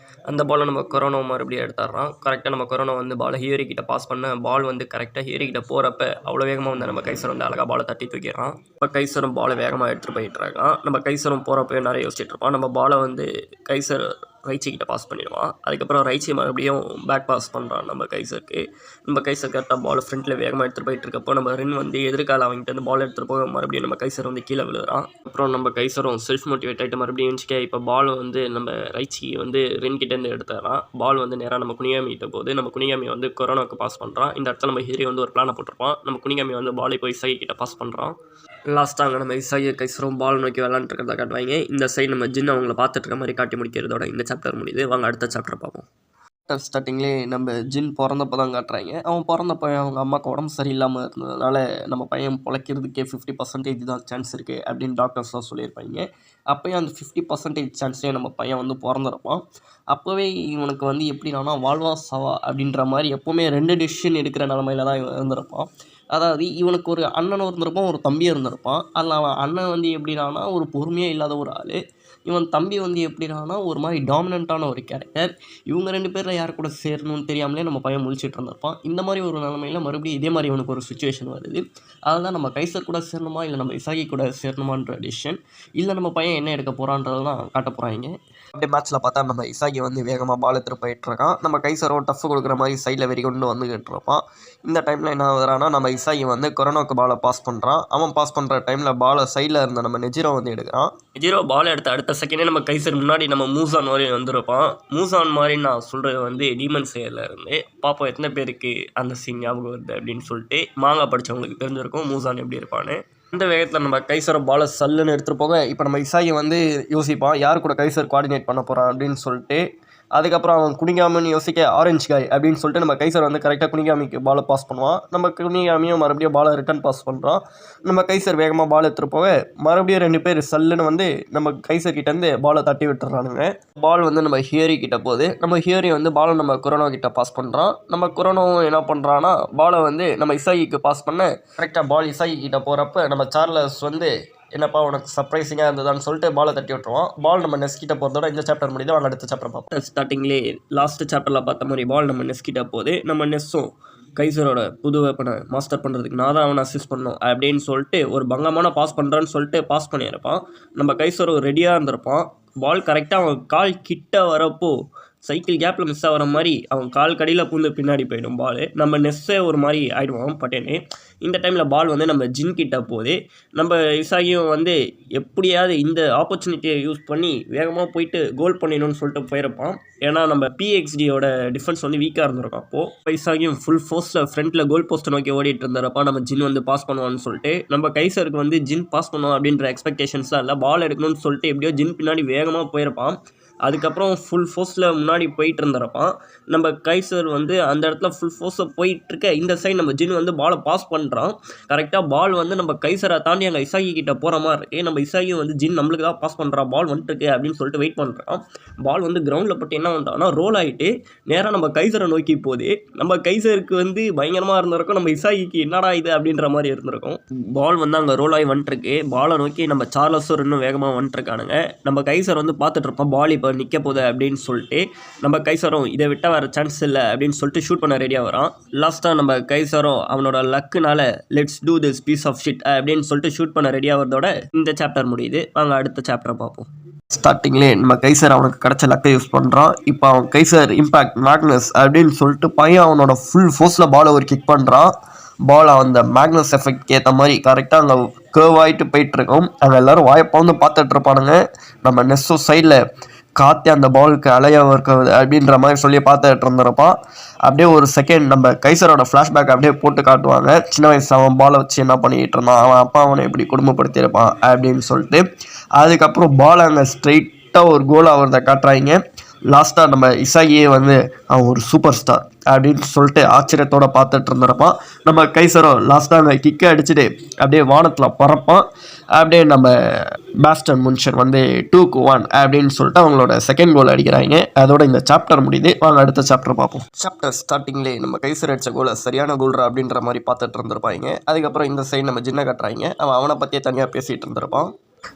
அந்த பாலை நம்ம கொரோனா மறுபடியும் எடுத்துடுறான். கரெக்டாக நம்ம கொரோனா வந்து பாலை ஹியரி கிட்ட பாஸ் பண்ண பால் வந்து கரெக்டாக ஹியரி கிட்ட போகிறப்ப அவ்வளோ வேகமாக வந்து நம்ம கைசர் வந்து அழகாக பாலை தட்டி தூக்கிடுறான். இப்போ கைசரும் பாலை வேகமாக எடுத்துகிட்டு போயிட்டு இருக்கான். நம்ம கைசரும் போகிறப்ப நிறைய யோசிச்சுட்டு இருப்பான். நம்ம பாலை வந்து கைசர் ரைச்சி கிட்ட பாஸ் பண்ணிடுவான். அதுக்கப்புறம் ரைச்சி மறுபடியும் பேக் பாஸ் பண்ணுறான் நம்ம கைசருக்கு. நம்ம கைசர் கரெக்டாக பால் ஃப்ரண்ட்டில் வேகமாக எடுத்துகிட்டு போயிட்டு இருக்கப்போ நம்ம ரென் வந்து எதிர்கால அவங்ககிட்ட வந்து பால் எடுத்துகிட்டு போக மறுபடியும் நம்ம கைசர் வந்து கீழே விழுறான். அப்புறம் நம்ம கைசரும் செல்ஃப் மோட்டிவேட் ஆகிட்டு மறுபடியும் இருந்துச்சுக்கே இப்போ பால் வந்து நம்ம ரைச்சி வந்து ரென் கிட்டேருந்து எடுத்துறான். பால் வந்து நேராக நம்ம குனியாமி கிட்ட போகுது. நம்ம குனியாமி வந்து கொரோனாவுக்கு பாஸ் பண்ணுறான். இந்த இடத்துல நம்ம ஹீரோ வந்து ஒரு பிளானை போட்டிருப்பான். நம்ம குனியாமி வந்து பாலை போய் இசாகி கிட்ட பாஸ் பண்ணுறான். லாஸ்ட்டாக நம்ம இசாகி கைசரும் பால் நோக்கி விளாண்டுருக்கிறத காட்டுவாங்க. இந்த சைடு நம்ம ஜின் அவங்கள பார்த்துட்டு இருக்க மாதிரி காட்டி முடிக்கிறதோட இந்த சாப்டர் முடியுது. வாங்க அடுத்த சாப்டர் பார்ப்போம். ஸ்டார்டிங்லேயே நம்ம ஜின் பிறந்தப்போ தான் காட்டுறாங்க. அவன் பிறந்தப்போ அவங்க அம்மாவுக்கு உடம்பு சரியில்லாமல் இருந்ததுனால நம்ம பையன் பிழைக்கிறதுக்கே 50% தான் சான்ஸ் இருக்குது அப்படின்னு டாக்டர்ஸ்லாம் சொல்லியிருப்பாங்க. அப்போயும் அந்த 50% சான்ஸ்லேயே நம்ம பையன் வந்து பிறந்திருப்பான். அப்போவே இவனுக்கு வந்து எப்படின்னா வாழ்வா சாவா அப்படின்ற மாதிரி எப்போவுமே 2 டெசிஷன் எடுக்கிற நிலமையில தான் இவன் இருந்திருப்பான். அதாவது இவனுக்கு ஒரு அண்ணனும் இருந்திருப்பான், ஒரு தம்பியும் இருந்திருப்பான். அதில் அவன் அண்ணன் வந்து எப்படின்னா ஒரு பொறுமையே இல்லாத ஒரு ஆள். இவன் தம்பி வந்து எப்படின்னா ஒரு மாதிரி டாமினண்ட்டான ஒரு கேரக்டர். இவங்க 2 பேரில் யார் கூட சேரணும்னு தெரியாமலே நம்ம பையன் முழிச்சிட்டு இருந்திருப்பான். இந்த மாதிரி ஒரு நிலமையில மறுபடியும் இதே மாதிரி இவனுக்கு ஒரு சுச்சுவேஷன் வருது. அதுதான் நம்ம கைசர் கூட சேரணுமா இல்லை நம்ம இசாகி கூட சேரணுமான்ற டிசிஷன். இல்லை நம்ம பையன் என்ன எடுக்க போகிறான்றது தான் காட்ட போகிறாங்க. அப்படியே மேட்ச்சில் பார்த்தா நம்ம இசாகி வந்து வேகமாக பால் எடுத்துகிட்டு போயிட்டுருக்கான். நம்ம கைசரும் டஃப் கொடுக்குற மாதிரி சைடில் வெறி கொண்டு வந்துக்கிட்டு இருப்பான். இந்த டைமில் என்ன ஆகுறான்னா நம்ம இசாகி வந்து கொரோனாவுக்கு பாலை பாஸ் பண்ணுறான். அவன் பாஸ் பண்ணுற டைமில் பாலை சைடில் இருந்த நம்ம நெஜிரோ வந்து எடுக்கிறான். நெஜிரோ பால் எடுத்த அடுத்த செகண்டே நம்ம கைசர் முன்னாடி நம்ம மூசான் மாதிரி வந்திருப்பான். மூசான் மாதிரி நான் சொல்கிறது வந்து டீமன் ஸ்லேயரில் இருந்து பார்ப்போம் எத்தனை பேருக்கு அந்த சீன் ஞாபகம் வருது அப்படின்னு சொல்லிட்டு. மாங்காய் படித்தவங்களுக்கு தெரிஞ்சிருக்கும் மூசான் எப்படி இருப்பான்னு. இந்த வேகத்தில் நம்ம கைசரை பாலை சல்லுன்னு எடுத்துகிட்டு போக இப்போ நம்ம இசாகி வந்து யோசிப்பான் யார் கூட கைசர் கோஆர்டினேட் பண்ண போகிறான் அப்படின்னு சொல்லிட்டு. அதுக்கப்புறம் அவன் குனிகாமின்னு யோசிக்க ஆரஞ்சு காய் அப்படின்னு சொல்லிட்டு நம்ம கைசர் வந்து கரெக்டாக குனிகாமிக்கு பாலை பாஸ் பண்ணுவான். நம்ம குனிகாமியும் மறுபடியும் பாலை ரிட்டர்ன் பாஸ் பண்ணுறான். நம்ம கைசர் வேகமாக பால் எடுத்துகிட்டு போக மறுபடியும் 2 பேர் சல்லுன்னு வந்து நம்ம கைசர் கிட்டேருந்து பாலை தட்டி விட்டுறானுங்க. பால் வந்து நம்ம ஹியரி கிட்ட போகுது. நம்ம ஹியரி வந்து பாலை நம்ம கொரோனா கிட்ட பாஸ் பண்ணுறான். நம்ம கொரோனாவும் என்ன பண்ணுறான்னா பாலை வந்து நம்ம இசாகிக்கு பாஸ் பண்ண கரெக்டாக பால் இசாகி கிட்ட போகிறப்ப நம்ம சார்லஸ் வந்து என்னப்பா உனக்கு சர்ப்ரைசிங்காக இருந்ததான்னு சொல்லிட்டு பாலை தட்டி விட்டுருவான். பால் நம்ம நெஸ்கிட்ட போகிறதோட இந்த சாப்டர் முடியுது. அவங்க அடுத்த சாப்டர் பார்ப்போம். ஸ்டார்டிங்லேயே லாஸ்ட் சாப்டரில் பார்த்த மாதிரி பால் நம்ம நெஸ்கிட்ட போகுது. நம்ம நெஸ்ஸும் கைசரோட புது வெப்பனை மாஸ்டர் பண்ணுறதுக்கு நான் தான் அவனை அசிஸ்ட் பண்ணணும் அப்படின்னு சொல்லிட்டு ஒரு பங்கமான பாஸ் பண்ணுறான்னு சொல்லிட்டு பாஸ் பண்ணியிருப்பான். நம்ம கைசரும் ரெடியாக இருந்திருப்பான். பால் கரெக்டாக அவன் கால் கிட்ட வரப்போ சைக்கிள் கேப்பில் மிஸ் ஆகிற மாதிரி அவன் கால் கடியில் பூந்து பின்னாடி போயிடும் பால். நம்ம நெஸ்ஸே ஒரு மாதிரி ஆகிடுவான் பட்டேன்னு. இந்த டைமில் பால் வந்து நம்ம ஜின் கிட்ட போகுது. நம்ம இசாகியும் வந்து எப்படியாவது இந்த ஆப்பர்ச்சுனிட்டியை யூஸ் பண்ணி வேகமாக போயிட்டு கோல் பண்ணிடணும்னு சொல்லிட்டு போயிருப்பான். ஏன்னா நம்ம பிஎக்ஸ்டியோட டிஃபென்ஸ் வந்து வீக்காக இருந்திருக்கும். அப்போது இசாகியும் ஃபுல் ஃபோர்ஸில் ஃப்ரண்ட்டில் கோல் போஸ்ட்டை நோக்கி ஓடிட்டு இருந்தப்போ நம்ம ஜின் வந்து பாஸ் பண்ணுவான்னு சொல்லிட்டு நம்ம கைசருக்கு வந்து ஜின் பாஸ் பண்ணுவோம் அப்படின்ற எக்ஸ்பெக்டேஷன்ஸ்லாம் இல்லை. பால் எடுக்கணும்னு சொல்லிட்டு எப்படியோ ஜின் பின்னாடி வேகமாக போயிருப்பான். அதுக்கப்புறம் ஃபுல் ஃபோர்ஸில் முன்னாடி போயிட்டு இருந்திருப்பான். நம்ம கைசர் வந்து அந்த இடத்துல ஃபுல் ஃபோர்ஸில் போயிட்டுருக்க இந்த சைடு நம்ம ஜின் வந்து பாலை பாஸ் பண்ணுறான். கரெக்டாக பால் வந்து நம்ம கைசரை தாண்டி அங்கே இசாகி கிட்ட போகிற மாதிரி இருக்குது. நம்ம இசாகியும் வந்து ஜின் நம்மளுக்கு தான் பாஸ் பண்ணுறான் பால் வந்துட்டுருக்கு அப்படின்னு சொல்லிட்டு வெயிட் பண்ணுறான். பால் வந்து கிரவுண்டில் பட்டு என்ன பண்ணுறான்னா ரோல் ஆகிட்டு நேராக நம்ம கைசரை நோக்கி போகுது. நம்ம கைசருக்கு வந்து பயங்கரமாக இருந்திருக்கும். நம்ம இசாகிக்கு என்னடா இது அப்படின்ற மாதிரி இருந்திருக்கும். பால் வந்து அங்கே ரோல் ஆகி வந்துட்டுருக்கு. பாலை நோக்கி நம்ம சார்லஸும் இன்னும் வேகமாக வந்துட்டுருக்கானுங்க. நம்ம கைசர் வந்து பார்த்துட்டு இருப்போம் பால் இப்போ நிற்க போகுது அப்படின்னு சொல்லிட்டு. நம்ம கைசரும் இதை விட்டால் வேறு சான்ஸ் இல்லை அப்படின்னு சொல்லிட்டு ஷூட் பண்ண ரெடியாக வரான். லாஸ்ட்டாக நம்ம கைசரும் அவனோட லக்குனால let's do this piece of shit அப்படின்னு சொல்லிட்டு ஷூட் பண்ண ரெடியாக வரதோட இந்த சாப்டர் முடியுது. வாங்க அடுத்த சாப்டரை பார்ப்போம். ஸ்டார்டிங்லேயே நம்ம கைசர் அவனுக்கு கிடச்ச லக்கை யூஸ் பண்ணுறான். இப்போ அவன் கைசர் இம்பாக்ட் மேக்னஸ் அப்படின்னு சொல்லிட்டு பையன் அவனோட ஃபுல் ஃபோர்ஸில் பாலை ஒரு கிக் பண்ணுறான். பால் அந்த மேக்னஸ் எஃபெக்ட் ஏற்ற மாதிரி கரெக்டாக அங்கே கேர்வ் ஆகிட்டு போயிட்டுருக்கோம். அங்கே எல்லோரும் வாய்ப்பா வந்து பார்த்துட்டு இருப்பானுங்க. நம்ம நெஸ்ஸோ சைடில் காத்தி அந்த பாலுக்கு அலையாக இருக்குது அப்படின்ற மாதிரி சொல்லி பார்த்துட்டு இருந்திருப்பான். அப்படியே ஒரு செகண்ட் நம்ம கைசரோட ஃப்ளாஷ்பேக் அப்படியே போட்டு காட்டுவாங்க. சின்ன வயசு அவன் பாலை வச்சு என்ன பண்ணிகிட்டு இருந்தான், அவன் அப்பா அவனை எப்படி குடும்பப்படுத்தியிருப்பான் அப்படின்னு சொல்லிட்டு. அதுக்கப்புறம் பால் அங்கே ஸ்ட்ரைட்டாக ஒரு கோல் ஆகிறத காட்டுறாங்க. லாஸ்ட்டாக நம்ம இசாகியே வந்து அவன் ஒரு சூப்பர் ஸ்டார் அப்படின்னு சொல்லிட்டு ஆச்சரியத்தோடு பார்த்துட்டு இருந்திருப்பான். நம்ம கைசரோ லாஸ்ட்டாக அங்கே கிக்கை அடிச்சுட்டு அப்படியே வானத்தில் பறப்பான். அப்படியே நம்ம பாஸ்டன் முன்ஷன் வந்து 2-1 அப்படின்னு சொல்லிட்டு அவங்களோட செகண்ட் கோல் அடிக்கிறாங்க. அதோட இந்த சாப்டர் முடியுது. வாங்க அடுத்த சாப்டர் பார்ப்போம். சாப்டர் ஸ்டார்டிங்லேயே நம்ம கைசர் அடித்த கோலை சரியான கோல்ரா அப்படின்ற மாதிரி பார்த்துட்டு இருந்திருப்பாங்க. அதுக்கப்புறம் இந்த சைடு நம்ம ஜின்னை கட்டுறாங்க. அவனை பற்றியே தனியாக பேசிகிட்டு இருந்திருப்பான்.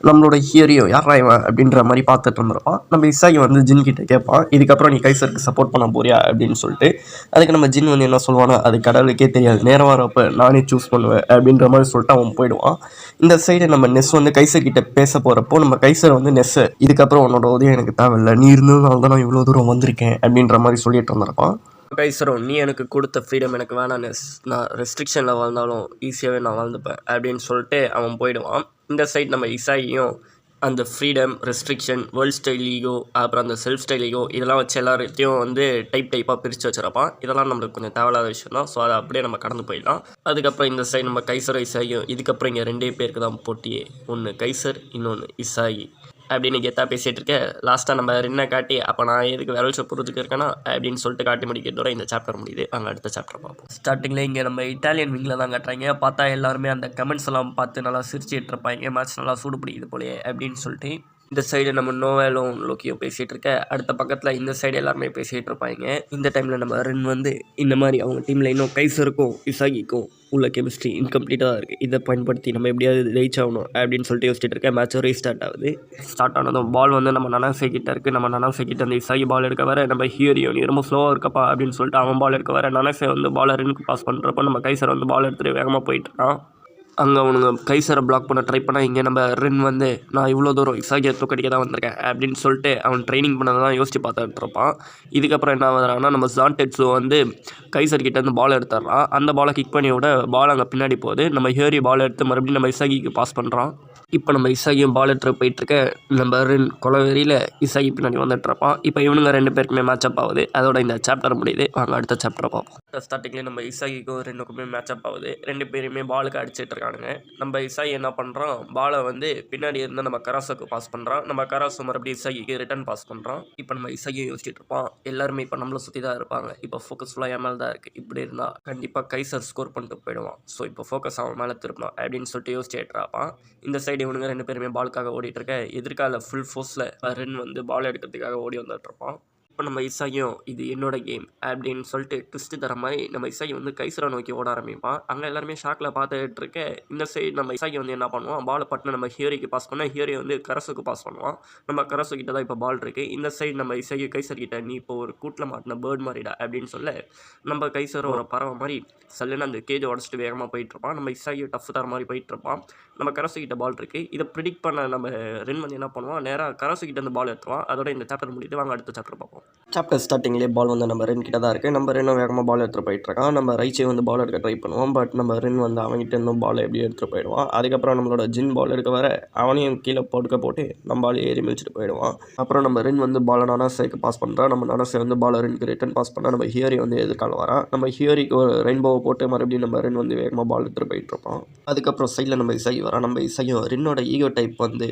நம்மளோட ஹியரியோ யாரா இவன் அப்படின்ற மாதிரி பார்த்துட்டு இருந்திருப்பான். நம்ம இசாகி வந்து ஜின் கிட்ட கேட்பான், இதுக்கப்புறம் நீ கைசருக்கு சப்போர்ட் பண்ண போறியா அப்படின்னு சொல்லிட்டு. அதுக்கு நம்ம ஜின் வந்து என்ன சொல்லுவானா, அது கடவுளுக்கே தெரியாது, நேரம் வரப்போ நானே சூஸ் பண்ணுவேன் அப்படின்ற மாதிரி சொல்லிட்டு அவன் போயிடுவான். இந்த சைடு நம்ம நெஸ் வந்து கைசர் கிட்ட பேச போகிறப்போ நம்ம கைசர் வந்து நெஸ்ஸு இதுக்கப்புறம் உன்னோட உதவி எனக்கு தேவையில்லை, நீ இருந்ததுனால தான் நான் இவ்வளோ தூரம் வந்திருக்கேன் அப்படின்ற மாதிரி சொல்லிட்டு இருந்திருப்பான். கைசரும் நீ எனக்கு கொடுத்த ஃப்ரீடம் எனக்கு வேணாம் நெஸ், நான் ரெஸ்ட்ரிக்ஷனில் வாழ்ந்தாலும் ஈஸியாகவே நான் வாழ்ந்துப்பேன் அப்படின்னு சொல்லிட்டு அவன் போயிடுவான். இந்த சைட் நம்ம இசாகியும் அந்த freedom, restriction, world style ego, அப்புறம் அந்த செல்ஃப் ஸ்டைல் ஈகோ இதெல்லாம் வச்சு எல்லாத்தையும் வந்து டைப்பாக பிரித்து வச்சுருப்பான். இதெல்லாம் நம்மளுக்கு கொஞ்சம் தேவையில்லாத விஷயம் தான். ஸோ அதை அப்படியே நம்ம கடந்து போயிடலாம். அதுக்கப்புறம் இந்த சைடு நம்ம கைசரும் இசாகியும் இதுக்கப்புறம் இங்கே 2 பேருக்கு தான் போட்டியே, ஒன்று கைசர் இன்னொன்று இசாகி அப்படின்னு கெத்தாக பேசிகிட்டு இருக்க லாஸ்ட்டாக நம்ம ரின்னை காட்டி அப்போ நான் எதுக்கு விரல் சப்புறதுக்கு இருக்கேனா அப்படின்னு சொல்லிட்டு காட்டி முடிக்கிறதோட இந்த சாப்டர் முடியுது. அங்கே அடுத்த சாப்டர் பார்ப்போம். ஸ்டார்டிங்கில் இங்கே நம்ம இட்டாலியன் விங்கில் தான் காட்டுறாங்க. பார்த்தா எல்லாருமே அந்த கமெண்ட்ஸ் எல்லாம் பார்த்து நல்லா சிரிச்சிட்டு இருப்பாங்க. மேட்ச் நல்லா சூடு பிடிக்குது போலயே அப்படின்னு சொல்லிட்டு இந்த சைடு நம்ம நோவேலும் லோக்கியும் பேசிகிட்டு இருக்க, அடுத்த பக்கத்தில் இந்த சைடு எல்லாருமே பேசிகிட்டு இருப்பாங்க. இந்த டைமில் நம்ம ரின் வந்து இந்த மாதிரி அவங்க டீமில் இன்னும் கைசருக்கும் இசாகிக்கும் உள்ள கெமிஸ்ட்ரி இன்கம்ப்ளீட்டாக தான் இருக்குது. இதை பயன்படுத்தி நம்ம எப்படியாவது ஜெயிச்சாகணும் அப்படின்னு சொல்லிட்டு யோசிச்சுட்டு இருக்கேன். மேட்ச் ரீஸ்டார்ட் ஆகுது. ஸ்டார்ட் ஆனதும் பால் வந்து நம்ம நனாசே கிட்ட இருக்குது. நம்ம நனாசே கிட்ட அந்த இசாகி பால் எடுக்க வர நம்ம ஹியரியோ நீ ரொம்ப ஸ்லோவாக இருக்கப்பா அப்படின்னு சொல்லிட்டு அவன் பால் எடுக்க வர நனாசே வந்து பாலை ரின்னுக்கு பாஸ் பண்ணுறப்ப நம்ம கைசர் வந்து பால் எடுத்துகிட்டு வேகமாக போயிட்டுருக்கான். அங்கே அவனுங்க கைசரை பிளாக் பண்ண ட்ரை பண்ணால் இங்கே நம்ம ரின் வந்து நான் இவ்வளோ தூரம் இசாகியை தூக்கடிக்க தான் வந்திருக்கேன் அப்படின்னு சொல்லிட்டு அவன் ட்ரைனிங் பண்ணதை தான் யோசிச்சு பார்த்துட்டு இருப்பான். இதுக்கப்புறம் என்ன ஆகுறான்னா நம்ம ஜான்டெட்ஸோ வந்து கைசர்கிட்ட இருந்து பால் எடுத்துடுறான். அந்த பாலை கிக் பண்ணி விட பால் அங்கே பின்னாடி போகுது. நம்ம ஹியரி பால் எடுத்து மறுபடியும் நம்ம இசாகிக்கு பாஸ் பண்ணுறான். இப்போ நம்ம இசாகியும் பால் எடுத்துகிட்டு போயிட்டுருக்க நம்ம ரின் கொலவெறியில் இசாகி பின்னாடி வந்துட்டுருப்பான். இப்போ இவனுங்க 2 பேருக்குமே மேட்சப் ஆகுது. அதோட இந்த சாப்டர் முடியுது. வாங்க அடுத்த சாப்டரை பார்ப்போம். ஸ்டார்டிங்லேயே நம்ம இசாகிக்கும் ரெண்டுக்குமே மேட்சப் ஆகுது. 2 பேருமே பாலுக்கு அடிச்சிட்டு இருக்கானுங்க. நம்ம இசாகி என்ன பண்ணுறான், பாலை வந்து பின்னாடி இருந்து நம்ம கராசுக்கு பாஸ் பண்ணுறான். நம்ம கராசு மறுபடியும் இசாகிக்கு ரிட்டர்ன் பாஸ் பண்ணுறான். இப்போ நம்ம இசாகியும் யோசிச்சுட்டு இருப்பான், எல்லாருமே இப்போ நம்மளை சுற்றி தான் இருப்பாங்க. இப்போ ஃபோக்கஸ் ஃபுல்லாக என் மேலே தான் இருக்குது. இப்படி இருந்தால் கண்டிப்பாக கைசர் ஸ்கோர் பண்ணிட்டு போயிடுவான். ஸோ இப்போ ஃபோக்கஸ் அவன் மேலே திருப்பணும் அப்படின்னு சொல்லிட்டு யோசிச்சுட்டு இருப்பான். இந்த சைடு இவனுங்க 2 பேருமே பாலுக்காக ஓடிட்டு இருக்க, எதிர்கால ஃபுல் ஃபோர்ஸில் ரின் வந்து பால் எடுக்கிறதுக்காக ஓடி வந்துட்டு இருப்பான். இப்போ நம்ம இசாகியும் இது என்னோட கேம் அப்படின்னு சொல்லிட்டு ட்விஸ்ட்டு தர மாதிரி நம்ம இசாகி வந்து கைசரை நோக்கி ஓட ஆரம்பிப்பான். அங்கே எல்லாருமே ஷாக்கில் பார்த்துட்டு இருக்க, இந்த சைடு நம்ம இசாகி வந்து என்ன பண்ணுவான், பாலை பட்டுன்னு நம்ம ஹியரிக்கு பாஸ் பண்ண ஹியரி வந்து கரசுக்கு பாஸ் பண்ணுவான். நம்ம கரசு கிட்ட தான் இப்போ பால் இருக்குது. இந்த சைடு நம்ம இசாகி கைசர்கிட்ட நீ இப்போ ஒரு கூட்டில் மாட்டின பேர்ட் மாதிரிடா அப்படின்னு சொல்ல, நம்ம கைசரை ஒரு பறவை மாதிரி சல்லுன்னு அந்த கேஜை உடச்சிட்டு வேகமாக போயிட்டுருப்பான். நம்ம இசாகி டஃப் தர மாதிரி போயிட்டுருப்பான். நம்ம கரசு கிட்ட பால் இருக்குது. இதை ப்ரிடிக்ட் பண்ண நம்ம ரின் வந்து என்ன பண்ணுவான், நேராக கரசு கிட்ட அந்த பால் எடுத்துவான். அதோட இந்த சாப்டர் முடியுது. வாங்க அடுத்த சாப்டர் பார்ப்போம். சாப்டர் ஸ்டார்டிங்லேயே பால் வந்து நம்ம ரின் கிட்ட தான் இருக்குது. நம்ம ரின்னும் வேகமாக பால் எடுத்துகிட்டு போயிட்டுருக்கான். நம்ம ரைச்சே வந்து பால் எடுக்க ட்ரை பண்ணுவோம். பட் நம்ம ரின் வந்து அவங்ககிட்ட இருந்தும் பால் எப்படி எடுத்துகிட்டு போயிடுவான். அதுக்கப்புறம் நம்மளோட ஜின் பால் எடுக்க வர அவனையும் கீழே போட்டு நம்ம பால் ஏறி மிதிச்சிட்டு போயிடுவான். அப்புறம் நம்ம ரின் வந்து பாலை நனாசேக்கு பாஸ் பண்ணுறான். நம்ம நனாசே வந்து பாலை ரின்க்கு ரிட்டர்ன் பாஸ் பண்ணால் நம்ம ஹியரி வந்து எதிர்காலம் வரான். நம்ம ஹியரிக்கு ஒரு ரெயின்போவை போட்டு மறுபடியும் நம்ம ரின் வந்து வேகமாக பால் எடுத்துகிட்டு போயிட்டுருப்போம். அதுக்கப்புறம் சைடில் நம்ம இசாகி வரான். நம்ம இசாகியும் ரின்னோட ஈகோ டைப் வந்து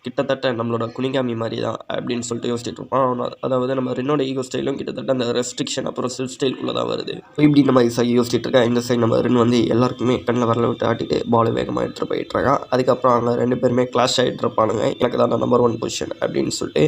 கிட்டத்தட்ட நம்மளோட குனிகாமி மாதிரி தான் அப்படின்னு சொல்லிட்டு யோசிச்சுட்டு இருப்பான். அதாவது நம்ம ரின்னோட ஈகோ ஸ்டைலும் கிட்டத்தட்ட அந்த ரெஸ்ட்ரிக்ஷன் அப்புறம் செல்ஃப் ஸ்டைலுக்குள்ளே தான் வருது. இப்படி நம்ம இசாகி யோசிச்சுட்டு இருக்கேன். இந்த சைடு நம்ம ரின் வந்து எல்லாருக்குமே கண்ணில் வரல விட்டு ஆட்டிட்டு பால் வேகமாக எடுத்துகிட்டு போயிட்டுருக்கான். அதுக்கப்புறம் அவங்க 2 பேருமே கிளாஷ் ஆகிட்டு இருப்பானுங்க. எனக்கு தான் நம்பர் 1 பொசிஷன் அப்படின்னு சொல்லிட்டு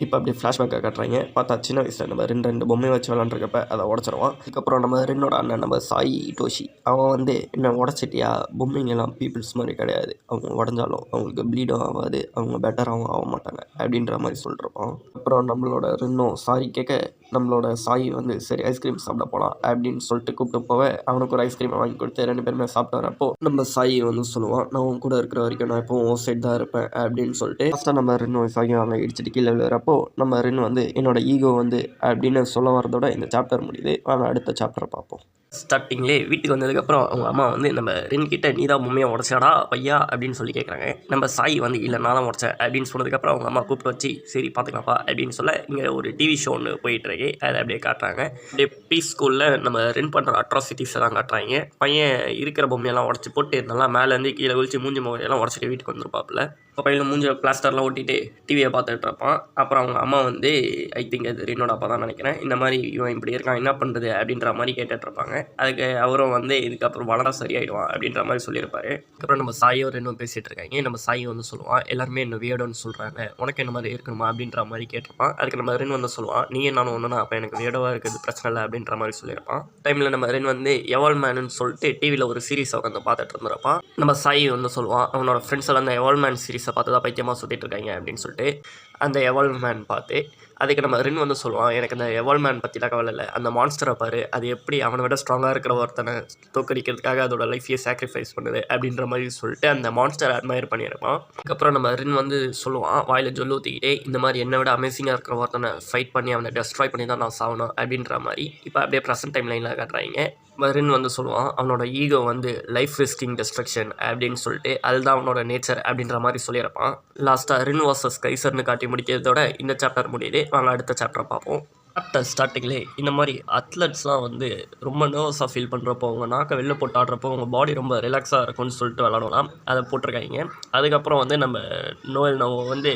இப்போ அப்படியே ஃப்ளாஷ்பேக்கை காட்டுறாங்க. பார்த்தா சின்ன வயசில் நம்ம 2 பொம்மையை வச்சு விளாண்டுருக்கப்ப அதை உடச்சிருவான். அதுக்கப்புறம் நம்ம ரின்னோட அண்ணன் நம்ம சாய் டோஷி அவன் வந்து என்ன உடச்சிட்டியா, பொம்மைங்கெல்லாம் பீப்புள்ஸ் மாதிரி கிடையாது, அவங்க உடஞ்சாலும் அவங்களுக்கு ப்ளீடும் ஆகாது, அவங்க பெட்டராகவும் ஆக மாட்டாங்க அப்படின்ற மாதிரி சொல்லிட்டுருப்பான். அப்புறம் நம்மளோட ரின்னும் சாரி கேட்க நம்மளோட சாய் வந்து சரி ஐஸ்கிரீம் சாப்பிட போகலாம் அப்படின்னு சொல்லிட்டு கூப்பிட்டு போக அவனுக்கு ஒரு ஐஸ்கிரீமை வாங்கி கொடுத்து 2 பேருமே சாப்பிட்டு வரப்போ நம்ம சாய் வந்து சொல்லுவான், நான் உன் கூட இருக்கிற வரைக்கும் நான் எப்போவும் ஓ சைட் தான் இருப்பேன் அப்படின்னு சொல்லிட்டு ஃபஸ்ட்டாக நம்ம ரின்னும் சாயும் அங்கே இடிச்சிட்டு கீழே விழுறப்போ நம்ம ரின் வந்து என்னோட ஈகோ வந்து அப்படின்னு சொல்ல வரதோட இந்த சாப்டர் முடியுது. வாங்க அடுத்த சாப்டரை பார்ப்போம். ஸ்டார்டிங்லேயே வீட்டுக்கு வந்ததுக்கப்புறம் அவங்க அம்மா வந்து நம்ம ரின் கிட்ட நீ தான் பொம்மையை உடச்சாடா பையா அப்படின்னு சொல்லி கேட்குறாங்க. நம்ம சாய் வந்து இல்லை நான் தான் உடச்சேன் அப்படின்னு சொன்னதுக்கப்புறம் அவங்க அம்மா கூப்பிட்டு வச்சு சரி பார்த்துக்கலாம்ப்பா அப்படின்னு சொல்ல இங்கே ஒரு டிவி ஷோ ஒன்று போயிட்டுருக்கு. அதை அப்படியே காட்டுறாங்க. அப்படியே ப்ரீ ஸ்கூலில் நம்ம ரின் பண்ணுற அட்ராசிட்டிஸை தான் காட்டுறாங்க. பையன் இருக்கிற பொம்மையெல்லாம் உடச்சி போட்டு நல்லா மேலேருந்து கீழே குளிச்சு மூஞ்சி முகையெல்லாம் உடச்சிட்டு வீட்டுக்கு வந்துருப்பாப்புல. இப்போ பையன் மூஞ்சில் பிளாஸ்டர்லாம் ஓட்டிட்டு டிவியை பார்த்துட்டு இருப்பான். அப்புறம் அவங்க அம்மா வந்து ஐ திங்க் அது ரின்னோட அப்பா தான் நினைக்கிறேன், இந்த மாதிரி இவன் இப்படி இருக்கான் என்ன பண்ணுறது அப்படின்ற மாதிரி கேட்டுட்ருப்பாங்க. அதுக்கு அவரும் வந்து இதுக்கப்புறம் வளர சரியாயிடுவான் அப்படின்ற மாதிரி சொல்லியிருப்பாரு. அதுக்கப்புறம் நம்ம சாயும் ரெண்டும் பேசிகிட்டு இருக்காங்க. நம்ம சாய் வந்து சொல்லுவான் எல்லாருமே என்ன வியர்டோன்னு சொல்கிறாங்க, உனக்கு என்ன மாதிரி இருக்கணுமா அப்படின்ற மாதிரி கேட்டிருப்பான். அதுக்கு நம்ம ரின் வந்து சொல்லுவான் நீ நானும் ஒன்றுனா அப்போ எனக்கு வியர்டோவாக இருக்குது பிரச்சனை இல்லை அப்படின்ற மாதிரி சொல்லியிருப்பான். டைமில் நம்ம ரின் வந்து எவால் மேனுன்னு சொல்லிட்டு டிவியில் ஒரு சீரீஸை உட்காந்து பார்த்துட்டு இருந்திருப்பான். நம்ம சாய் வந்து சொல்லுவான் அவனோட ஃப்ரெண்ட்ஸ் எல்லாம் அந்த எவால் மேன் சீரீஸை பார்த்து தான் பைத்தியமாக சுற்றிட்டு இருக்காங்க அப்படின்னு சொல்லிட்டு அந்த எவால் மேன் பார்த்து அதுக்கு நம்ம ரின் வந்து சொல்லுவான் எனக்கு அந்த எவால் மேன் பற்றிலாம் கவலை இல்லை, அந்த மான்ஸ்டரை பாரு அது எப்படி அவனை விட ஸ்ட்ராங்காக இருக்கிற ஒருத்தனை தோக்கடிக்கிறதுக்காக அதோட லைஃபையே சாக்ரிஃபைஸ் பண்ணுது அப்படின்ற மாதிரி சொல்லிட்டு அந்த மான்ஸ்டரை அட்மையர் பண்ணியிருப்பான். அதுக்கப்புறம் நம்ம ரின் வந்து சொல்லுவான் வாயில் ஜொல்லு ஊற்றிக்கிட்டே இந்த மாதிரி என்னை விட அமேசிங்காக இருக்கிற ஒருத்தனை ஃபைட் பண்ணி அவனை டெஸ்ட்ராய் பண்ணி தான் நான் சாகணும் அப்படின்ற மாதிரி இப்போ அப்படியே ப்ரெசன்ட் டைம் லைனில் காட்டுறாங்க. ரின் வந்து சொல்லுவான் அவனோட ஈகோ வந்து லைஃப் ரிஸ்கிங் டெஸ்ட்ரக்ஷன் அப்படின்னு சொல்லிட்டு அதுதான் அவனோட நேச்சர் அப்படின்ற மாதிரி சொல்லியிருப்பான். லாஸ்ட்டாக ரின் வாசஸ் கைசர்னு காட்டி முடிக்கிறதோட இந்த சாப்டர் முடியுது. வாங்க அடுத்த சாப்டரை பார்ப்போம். சாப்டர் ஸ்டார்டிங்லேயே இந்த மாதிரி அத்லட்ஸ்லாம் வந்து ரொம்ப நர்வஸாக ஃபீல் பண்ணுறப்போ அவங்க நாக்கை வெளில போட்டு ஆடுறப்போ அவங்க பாடி ரொம்ப ரிலாக்ஸாக இருக்கும்னு சொல்லிட்டு விளாடலாம் அதை போட்டிருக்காங்க. அதுக்கப்புறம் வந்து நம்ம நோயல் நம்ம வந்து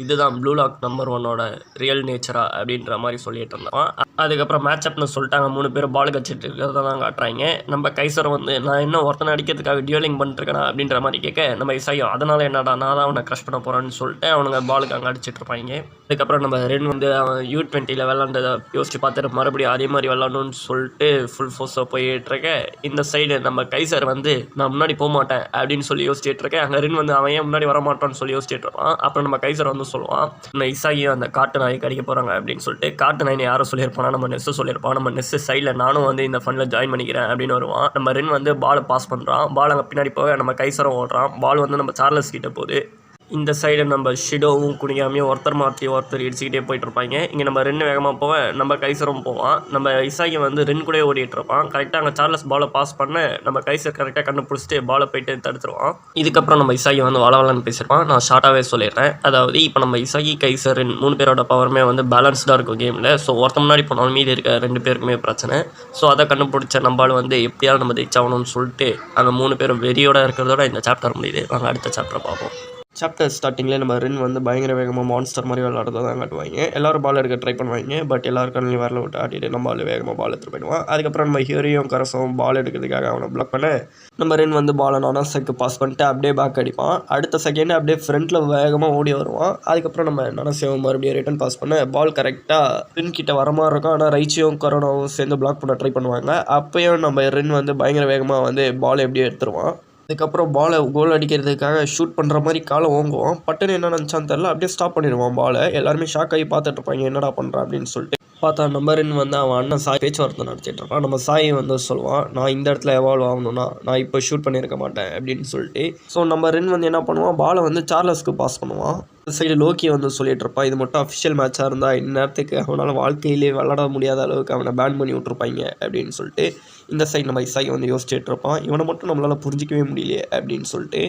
இதுதான் ப்ளூ லாக் நம்பர் 1ஓட ரியல் நேச்சரா அப்படின்ற மாதிரி சொல்லிட்டு இருந்தோம். அதுக்கப்புறம் மேட்சப்னு சொல்லிட்டாங்க 3 பேர் பால் கச்சிட்டு இருக்கிறத தான் காட்டுறாங்க. நம்ம கைசரை வந்து நான் இன்னும் ஒருத்தனை அடிக்கிறதுக்காக டியூலிங் பண்ணிட்டுருக்கேனா அப்படின்ற மாதிரி கேட்க நம்ம இசாயும் அதனால் என்னடா நான் தான் அவனை க்ரஷ் பண்ண போகிறேன்னு சொல்லிட்டு அவனுங்க பாலுக்கு அங்கே அடிச்சிட்டு இருப்பாங்க. அதுக்கப்புறம் நம்ம ரென் வந்து அவன் U20 விளாண்டதை யோசிச்சு பார்த்துட்டு மறுபடியும் அதே மாதிரி விளாடணும்னு சொல்லிட்டு ஃபுல் ஃபோர்ஸாக போயிட்டு இருக்க. இந்த சைடு நம்ம கைசர் வந்து நான் முன்னாடி போக மாட்டேன் அப்படின்னு சொல்லி யோசிச்சுட்டு இருக்கேன். அங்கே ரென் வந்து அவன் ஏன் முன்னாடி வர மாட்டான்னு சொல்லி யோசிச்சுட்டு இருப்பான். அப்புறம் நம்ம கைசர் வந்து சொல்லுவான் நம்ம இசாகியும் அந்த காட்டு நாயை கடிக்க போகிறாங்க அப்படின்னு சொல்லிட்டு. காட்டு நாயினை யாரும் சொல்லியிருப்பானா நம்ம நெஸ்ஸு சொல்லியிருப்பான். நம்ம நெஸ்ஸு சைடில் நானும் வந்து இந்த ஃபண்டில் ஜாயின் பண்ணிக்கிறேன் அப்படின்னு வருவான். நம்ம ரென் வந்து பாலை பாஸ் பண்ணுறான். பால் அங்கே பின்னாடி போக நம்ம கைசரும் ஓடுறான். பால் வந்து நம்ம சார்லஸ் கிட்ட போகுது. இந்த சைடு நம்ம ஷிடோவும் குனியாமையும் ஒருத்தர் மாற்றி ஒருத்தர் இடிச்சுக்கிட்டே போயிட்டுருப்பாங்க. இங்கே நம்ம ரெண்டு வேகமாக போவேன், நம்ம கைசரும் போவான். நம்ம இசாகி வந்து ரென் கூட ஓடிட்டுருப்பான். கரெக்டாக அங்கே சார்லஸ் பாலை பாஸ் பண்ண நம்ம கைசர் கரெக்டாக கண்டுபிடிச்சிட்டு பாலை போயிட்டு தடுத்துருவான். இதுக்கப்புறம் நம்ம இசாகி வந்து வளவலன்னு பேசியிருப்பான். நான் ஷார்ட்டாகவே சொல்லிடுறேன். அதாவது இப்போ நம்ம இசாகி கைசர் 3 பேரோட பவருமே வந்து பேலன்ஸ்டாக இருக்கும் கேமில். ஸோ ஒருத்த முன்னாடி போனாலும் மீதி இருக்க 2 பேருக்குமே பிரச்சனை. ஸோ அதை கண்டுபிடிச்ச நம்மளால் வந்து எப்படியாவது நம்ம ஜெயிச்சாகணும்னு சொல்லிட்டு அங்கே 3 பேரும் வெறியோடு இருக்கிறதோட இந்த சாப்டர் முடியுது. வாங்க அடுத்த சாப்டரை பார்ப்போம். சாப்டர் ஸ்டார்டிங்கில் நம்ம ரென் வந்து பயங்கர வேகமாக மான்ஸ்டர் மாதிரி விளாட்றத தான் காட்டுவாங்க. எல்லோரும் பால் எடுக்க ட்ரை பண்ணுவாங்க. பட் எல்லாருக்கும் வரல விட்டு ஆட்டிட்டு நம்ம பால் வேகமாக பால் எடுத்து போயிடுவான். அதுக்கப்புறம் நம்ம ஹியூரியும் கரசும் பால் எடுக்கிறதுக்காக அவனை பிளாக் பண்ண நம்ம ரென் வந்து பாலை நனசக்கு பாஸ் பண்ணிட்டு அப்படியே பேக் அடிப்பான். அடுத்த செகண்ட் அப்படியே ஃப்ரண்ட்டில் வேகமாக ஓடி வருவான். அதுக்கப்புறம் நம்ம நனசேவும் மறுபடியும் ரிட்டன் பாஸ் பண்ண பால் கரெக்டாக ரென் கிட்ட வர மாதிரி இருக்கும். ஆனால் ரைச்சியும் கரோனாவும் சேர்ந்து பிளாக் பண்ண ட்ரை பண்ணுவாங்க. அப்போயும் நம்ம ரென் வந்து பயங்கர வேகமாக வந்து பால் எப்படியே எடுத்துருவான். அதுக்கப்புறம் பாலை கோல் அடிக்கிறதுக்காக ஷூட் பண்ணுற மாதிரி காலை ஓங்குவான். பட்டுன்னு என்ன நினச்சான்னு தெரில, அப்படியே ஸ்டாப் பண்ணிடுவான் பாலை. எல்லாருமே ஷாக் ஆகி பார்த்துட்டு இருப்பாங்க என்னடா பண்ணுறான் அப்படின்னு சொல்லிட்டு. பார்த்தா நம்பருன்னு வந்து அவன் அண்ணன் சாய் பேச்சுவார்த்தை நடத்திட்டு இருப்பான். நம்ம சாய் வந்து சொல்லுவான் நான் இந்த இடத்துல எவால்வ் ஆகணும்னா நான் இப்போ ஷூட் பண்ணியிருக்க மாட்டேன் அப்படின்னு சொல்லிட்டு. ஸோ நம்ம ரென் வந்து என்ன பண்ணுவான், பாலை வந்து சார்லஸ்க்கு பாஸ் பண்ணுவான். இந்த சைடு லோக்கி வந்து சொல்லிட்டு இருப்பான் இது மட்டும் அஃபிஷியல் மேட்சாக இருந்தால் இந்நேரத்துக்கு அவனால் வாழ்க்கையிலே விளாட முடியாத அளவுக்கு அவனை பேன் பண்ணி விட்ருப்பாங்க அப்படின்னு சொல்லிட்டு. இந்த சைடு நம்ம இசாகி வந்து யோசிச்சுட்டு இருப்பான் இவனை மட்டும் நம்மளால் புரிஞ்சிக்கவே முடியலையே அப்படின்னு சொல்லிட்டு.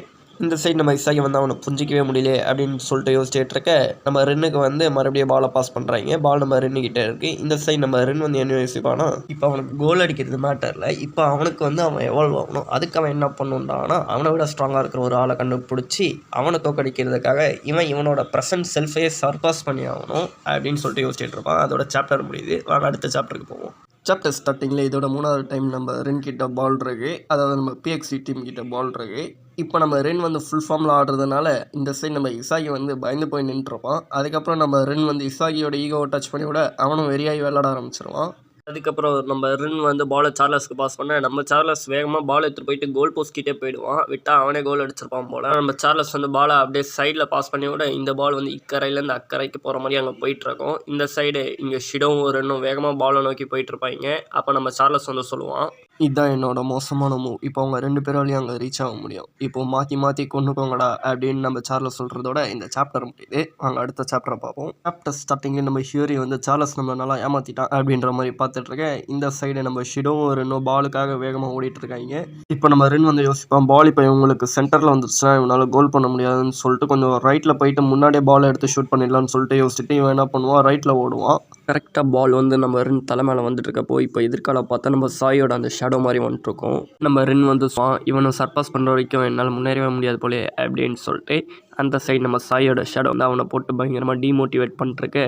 இந்த சைடு நம்ம இசாகி வந்து அவனை புரிஞ்சிக்கவே முடியல அப்படின்னு சொல்லிட்டு யோசிச்சுட்டு இருக்க நம்ம ரென்னுக்கு வந்து மறுபடியும் பாலை பாஸ் பண்ணுறாங்க. பால் நம்ம ரென்னுக்கிட்ட இருக்குது. இந்த சைடு நம்ம ரென் வந்து என்ன யோசிப்பானா இப்போ அவனுக்கு கோல் அடிக்கிறது மேட்டரில் இப்போ அவனுக்கு வந்து அவன் எவால்வ் ஆகணும். அதுக்கு அவன் என்ன பண்ணுறான்னா அவனை விட ஸ்ட்ராங்காக இருக்கிற ஒரு ஆளை கண்டுபிடிச்சி அவனை தோக்கடிக்கிறதுக்காக இவனோட ப்ரெசன்ட் செல்ஃபையே சர்பாஸ் பண்ணி ஆகணும் அப்படின்னு சொல்லிட்டு யோசிச்சுட்டு இருப்பான். அதோட சாப்டர் முடியுது. வாங்க அடுத்த சாப்டருக்கு போவோம். சாப்டர் ஸ்டார்டிங்கில் இதோட 3வது டைம் நம்ம ரென் கிட்ட பால் இருக்குது. அதாவது நம்ம PXC டீம் கிட்ட பால் இருக்குது. இப்போ நம்ம ரென் வந்து ஃபுல் ஃபார்மில் ஆடுறதுனால இந்த சைடு நம்ம இசாகி வந்து பயந்து போய் நின்றுருப்பான். அதுக்கப்புறம் நம்ம ரென் வந்து இசாகியோட ஈகோவை டச் பண்ணி விட அவனும் வெறியாகி விளாட ஆரம்பிச்சிருவான். அதுக்கப்புறம் நம்ம ரென் வந்து பாலை சார்லஸ்க்கு பாஸ் பண்ண நம்ம சார்லஸ் வேகமாக பால் எடுத்துகிட்டு போயிட்டு கோல் போஸ்ட் கிட்டே போயிடுவான். விட்டால் அவனே கோல் அடிச்சிருப்பான் போல். நம்ம சார்லஸ் வந்து பாலை அப்படியே சைடில் பாஸ் பண்ணி விட இந்த பால் வந்து இக்கரையிலேருந்து அக்கறைக்கு போகிற மாதிரி அங்கே போயிட்டுருக்கோம். இந்த சைடு இங்கே ஷிடோவும் ரென்னும் வேகமாக பாலை நோக்கி போயிட்டுருப்பாங்க. அப்போ நம்ம சார்லஸ் வந்து சொல்லுவான் இதுதான் என்னோட மோசமான மூவ். இப்போ அவங்க 2 பேராலையும் அங்கே ரீச் ஆக முடியும். இப்போ மாற்றி மாற்றி கொண்டுக்கோங்கடா அப்படின்னு நம்ம சார்லஸ் சொல்கிறதோட இந்த சாப்டர் முடியுது. வாங்க அடுத்த சாப்டரை பார்ப்போம். சாப்டர் ஸ்டார்டிங்கில் நம்ம ஹியூரி வந்து சார்லஸ் நம்மளை நல்லா ஏமாற்றிட்டான் அப்படின்ற மாதிரி பார்த்துட்ருக்கேன். இந்த சைடு நம்ம ஷிடோவும் ரென்னும் பாலுக்காக வேகமாக ஓடிட்டு இருக்காங்க. இப்போ நம்ம ரென் வந்து யோசிப்பான் பால் இப்போ இவங்களுக்கு சென்டரில் வந்துருச்சுன்னா இவனால் கோல் பண்ண முடியாதுன்னு சொல்லிட்டு கொஞ்சம் ரைட்டில் போயிட்டு முன்னாடியே பால் எடுத்து ஷூட் பண்ணிடலான்னு சொல்லிட்டு யோசிச்சுட்டு இவன் என்ன பண்ணுவான் ரைட்டில் ஓடுவான். கரெக்டாக பால் வந்து நம்ம ரென் தலை மேலே வந்துட்டு இருக்கப்போ இப்போ எதிர்கால பார்த்தா நம்ம சாயோட அந்த ஷேடோ மாதிரி வந்துட்டுருக்கோம். நம்ம ரென் வந்து இவனை சர்பாஸ் பண்ணுற வரைக்கும் என்னால் முன்னேறவே முடியாது போலே அப்படின்னு சொல்லிட்டு அந்த சைடு நம்ம சாயோட ஷேடோ வந்து அவனை போட்டு பயங்கரமாக டிமோட்டிவேட் பண்ணிட்டுருக்க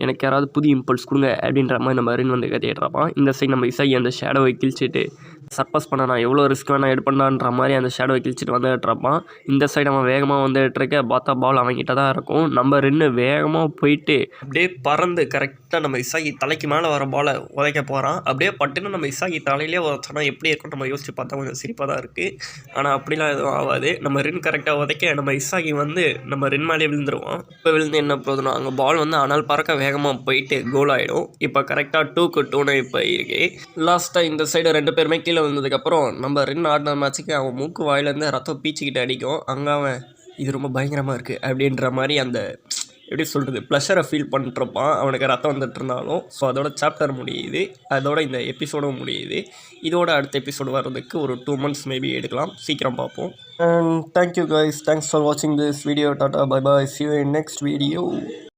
எனக்கு யாராவது புது இம்பல்ஸ் கொடுங்க அப்படின்ற மாதிரி நம்ம ரென் வந்து கத்திட்டுருப்பான். இந்த சைடு நம்ம இசாகி அந்த ஷேடோவை கிழிச்சிட்டு சர்பாஸ் பண்ண நான் எவ்வளோ ரிஸ்க் வேணால் எடுப்பேன்டான்ற மாதிரி அந்த ஷேடோவை கிழிச்சிட்டு வந்துட்டுருப்பான். இந்த சைடு அவன் வேகமாக வந்துட்டுருக்க பார்த்தா பால் அவன்கிட்ட தான் இருக்கும். நம்ம ரெண்டு வேகமாக போயிட்டு அப்படியே பறந்து கரெக்டாக நம்ம இசாகி தலைக்கு மேலே வர பாலை உதைக்க போகிறான். அப்படியே பட்டுன்னு நம்ம இசாகி தலையிலே உதச்சோன்னா எப்படி இருக்கும் நம்ம யோசிச்சு பார்த்தா கொஞ்சம் சிரிப்பாக தான் இருக்குது. ஆனால் அப்படிலாம் எதுவும் ஆகாது. நம்ம ரென் கரெக்டாக உதைக்க நம்ம இசாகி வந்து நம்ம ரென் மேலே விழுந்துருவோம். இப்போ விழுந்து என்ன போதுன்னா அங்கே பால் வந்து அனல் பறக்க வேகமாக போயிட்டு கோல் ஆகிடும். இப்போ கரெக்டாக 2-2 இப்போ இருக்கு. லாஸ்ட்டாக இந்த சைடு 2 பேருமே கீழே வந்ததுக்கப்புறம் நம்ம ரென் ஆடின மேட்சுக்கு அவன் மூக்கு வாயிலேருந்து ரத்தம் பீச்சிக்கிட்டு அடிக்கும். அங்கே அவன் இது ரொம்ப பயங்கரமாக இருக்குது அப்படின்ற மாதிரி அந்த எப்படி சொல்கிறது ப்ளஷரை ஃபீல் பண்ணிட்டுருப்பான் அவனுக்கு ரத்தம் வந்துட்டு இருந்தாலும். ஸோ அதோட சாப்டர் முடியுது. அதோட இந்த எபிசோடும் முடியுது. இதோட அடுத்த எபிசோடு வர்றதுக்கு ஒரு 2 months மேபி எடுக்கலாம். சீக்கிரம் பார்ப்போம். And thank you guys, thanks for வாட்சிங் திஸ் வீடியோ. டாட்டா, bye bye, see you in next video.